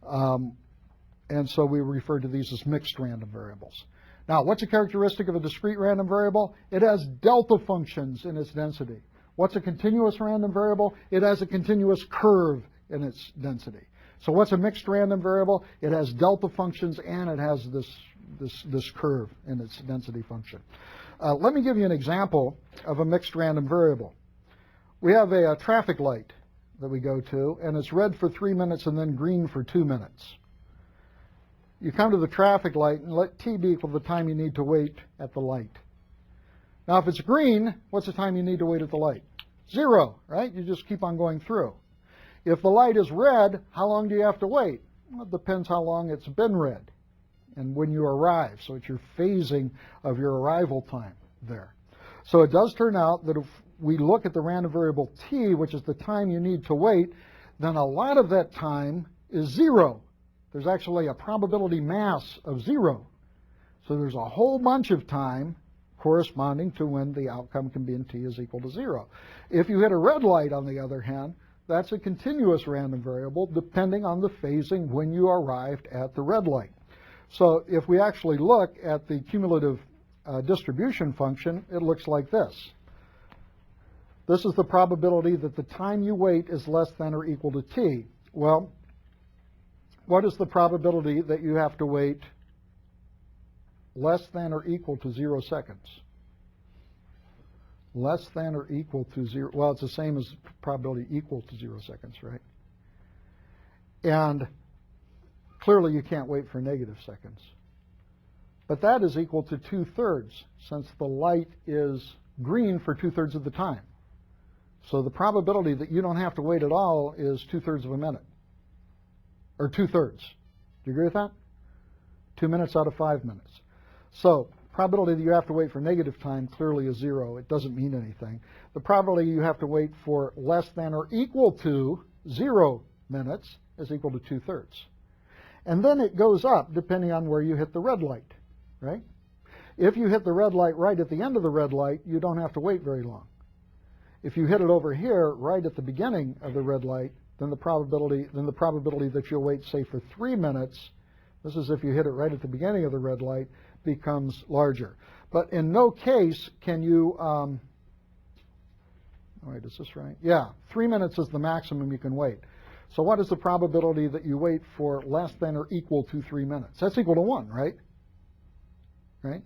And so we refer to these as mixed random variables. Now, what's a characteristic of a discrete random variable? It has delta functions in its density. What's a continuous random variable? It has a continuous curve in its density. So what's a mixed random variable? It has delta functions and it has this curve in its density function. Let me give you an example of a mixed random variable. We have a traffic light that we go to, and it's red for 3 minutes and then green for 2 minutes. You come to the traffic light and let t be equal to the time you need to wait at the light. Now, if it's green, what's the time you need to wait at the light? 0, right? You just keep on going through. If the light is red, how long do you have to wait? Well, it depends how long it's been red and when you arrive. So it's your phasing of your arrival time there. So it does turn out that if we look at the random variable t, which is the time you need to wait, then a lot of that time is 0. There's actually a probability mass of 0. So there's a whole bunch of time corresponding to when the outcome can be in t is equal to 0. If you hit a red light, on the other hand, that's a continuous random variable depending on the phasing when you arrived at the red light. So if we actually look at the cumulative distribution function, it looks like this. This is the probability that the time you wait is less than or equal to t. Well, what is the probability that you have to wait less than or equal to 0 seconds? Less than or equal to 0. Well, it's the same as probability equal to 0 seconds, right? And clearly you can't wait for negative seconds. But that is equal to 2/3, since the light is green for 2/3 of the time. So the probability that you don't have to wait at all is 2/3 of a minute. Or 2/3. Do you agree with that? 2 minutes out of 5 minutes. So probability that you have to wait for negative time clearly is 0. It doesn't mean anything. The probability you have to wait for less than or equal to 0 minutes is equal to 2/3. And then it goes up depending on where you hit the red light, right? If you hit the red light right at the end of the red light, you don't have to wait very long. If you hit it over here right at the beginning of the red light, then the probability that you'll wait, say, for 3 minutes, this is if you hit it right at the beginning of the red light, becomes larger. But in no case can you, wait, is this right? Yeah, 3 minutes is the maximum you can wait. So what is the probability that you wait for less than or equal to 3 minutes? That's equal to 1, right? Right?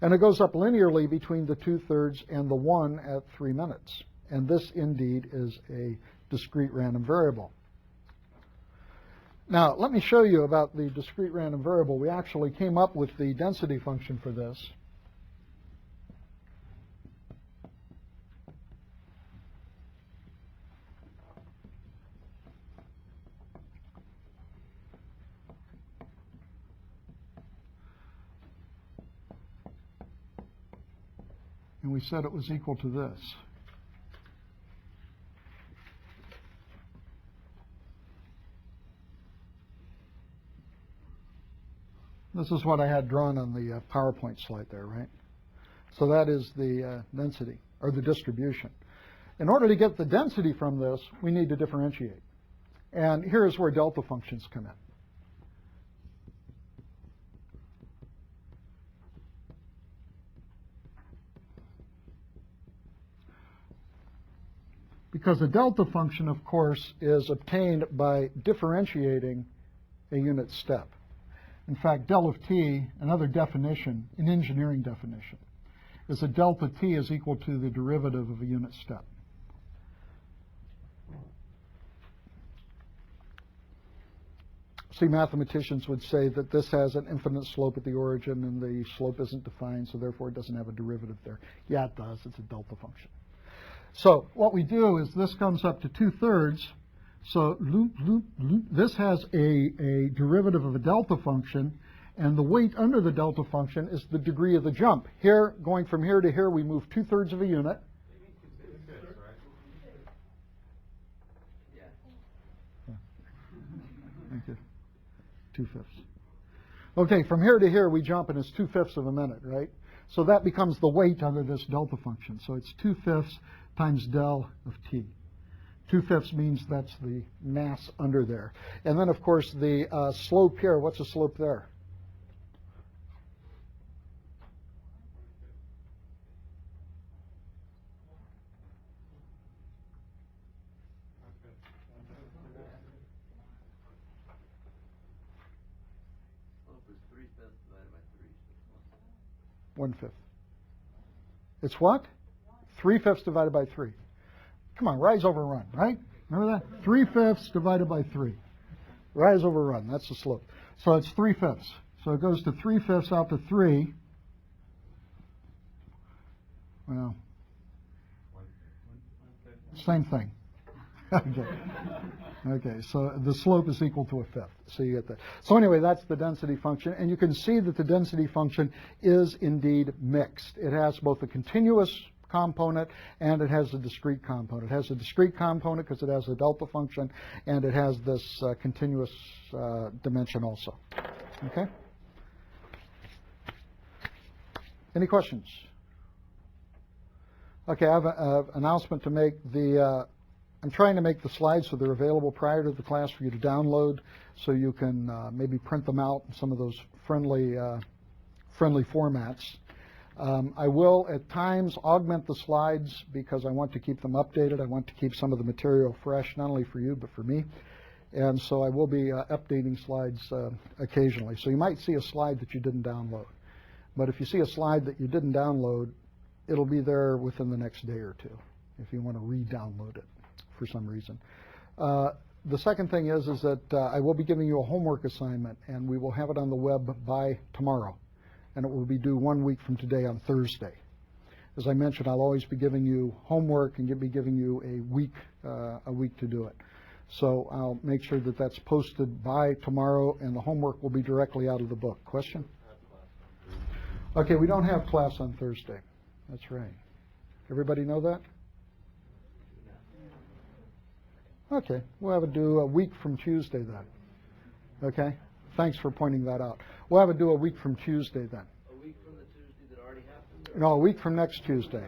And it goes up linearly between the 2/3 and the 1 at 3 minutes. And this indeed is a discrete random variable. Now, let me show you about the discrete random variable. We actually came up with the density function for this. And we said it was equal to this. This is what I had drawn on the PowerPoint slide there, right? So that is the density, or the distribution. In order to get the density from this, we need to differentiate. And here's where delta functions come in. Because a delta function, of course, is obtained by differentiating a unit step. In fact, del of t, another definition, an engineering definition, is that delta t is equal to the derivative of a unit step. See, mathematicians would say that this has an infinite slope at the origin and the slope isn't defined, so therefore it doesn't have a derivative there. Yeah, it does. It's a delta function. So what we do is this comes up to 2/3, So loop, loop, loop. This has a derivative of a delta function, and the weight under the delta function is the degree of the jump. Here, going from here to here, we move 2/3 of a unit. Thank you. 2/5. Okay, from here to here, we jump, and it's 2/5 of a minute, right? So that becomes the weight under this delta function. So it's 2/5 times del of t. 2/5 means that's the mass under there. And then, of course, the slope here, what's the slope there? Slope is 3/5 divided by 3. 1/5. It's what? 3/5 divided by 3. Come on, rise over run, right? Remember that? 3/5 divided by 3. Rise over run, that's the slope. So it's 3/5. So it goes to 3/5 out to 3. Well, same thing. Okay. Okay, so the slope is equal to 1/5. So you get that. So anyway, that's the density function. And you can see that the density function is indeed mixed. It has both a continuous component and it has a discrete component. It has a discrete component because it has a delta function, and it has this continuous dimension also. Okay? Any questions? Okay, I have an announcement to make. I'm trying to make the slides so they're available prior to the class for you to download, so you can maybe print them out in some of those friendly formats. I will at times augment the slides because I want to keep them updated. I want to keep some of the material fresh, not only for you but for me. And so I will be updating slides occasionally. So you might see a slide that you didn't download. But if you see a slide that you didn't download, it'll be there within the next day or two if you want to re-download it for some reason. The second thing is that I will be giving you a homework assignment, and we will have it on the web by tomorrow. And it will be due 1 week from today on Thursday. As I mentioned, I'll always be giving you homework and be giving you a week to do it. So I'll make sure that that's posted by tomorrow, and the homework will be directly out of the book. Question? Okay, we don't have class on Thursday. That's right. Everybody know that? Okay, we'll have it due a week from Tuesday then. Okay? Thanks for pointing that out. We'll have it due a week from Tuesday then. A week from the Tuesday that already happened? No, a week from next Tuesday.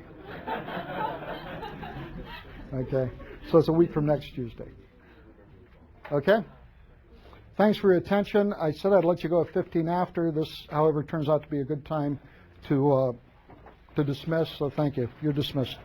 Okay? So it's a week from next Tuesday. Okay? Thanks for your attention. I said I'd let you go at 15 after. This, however, turns out to be a good time to dismiss, so thank you. You're dismissed.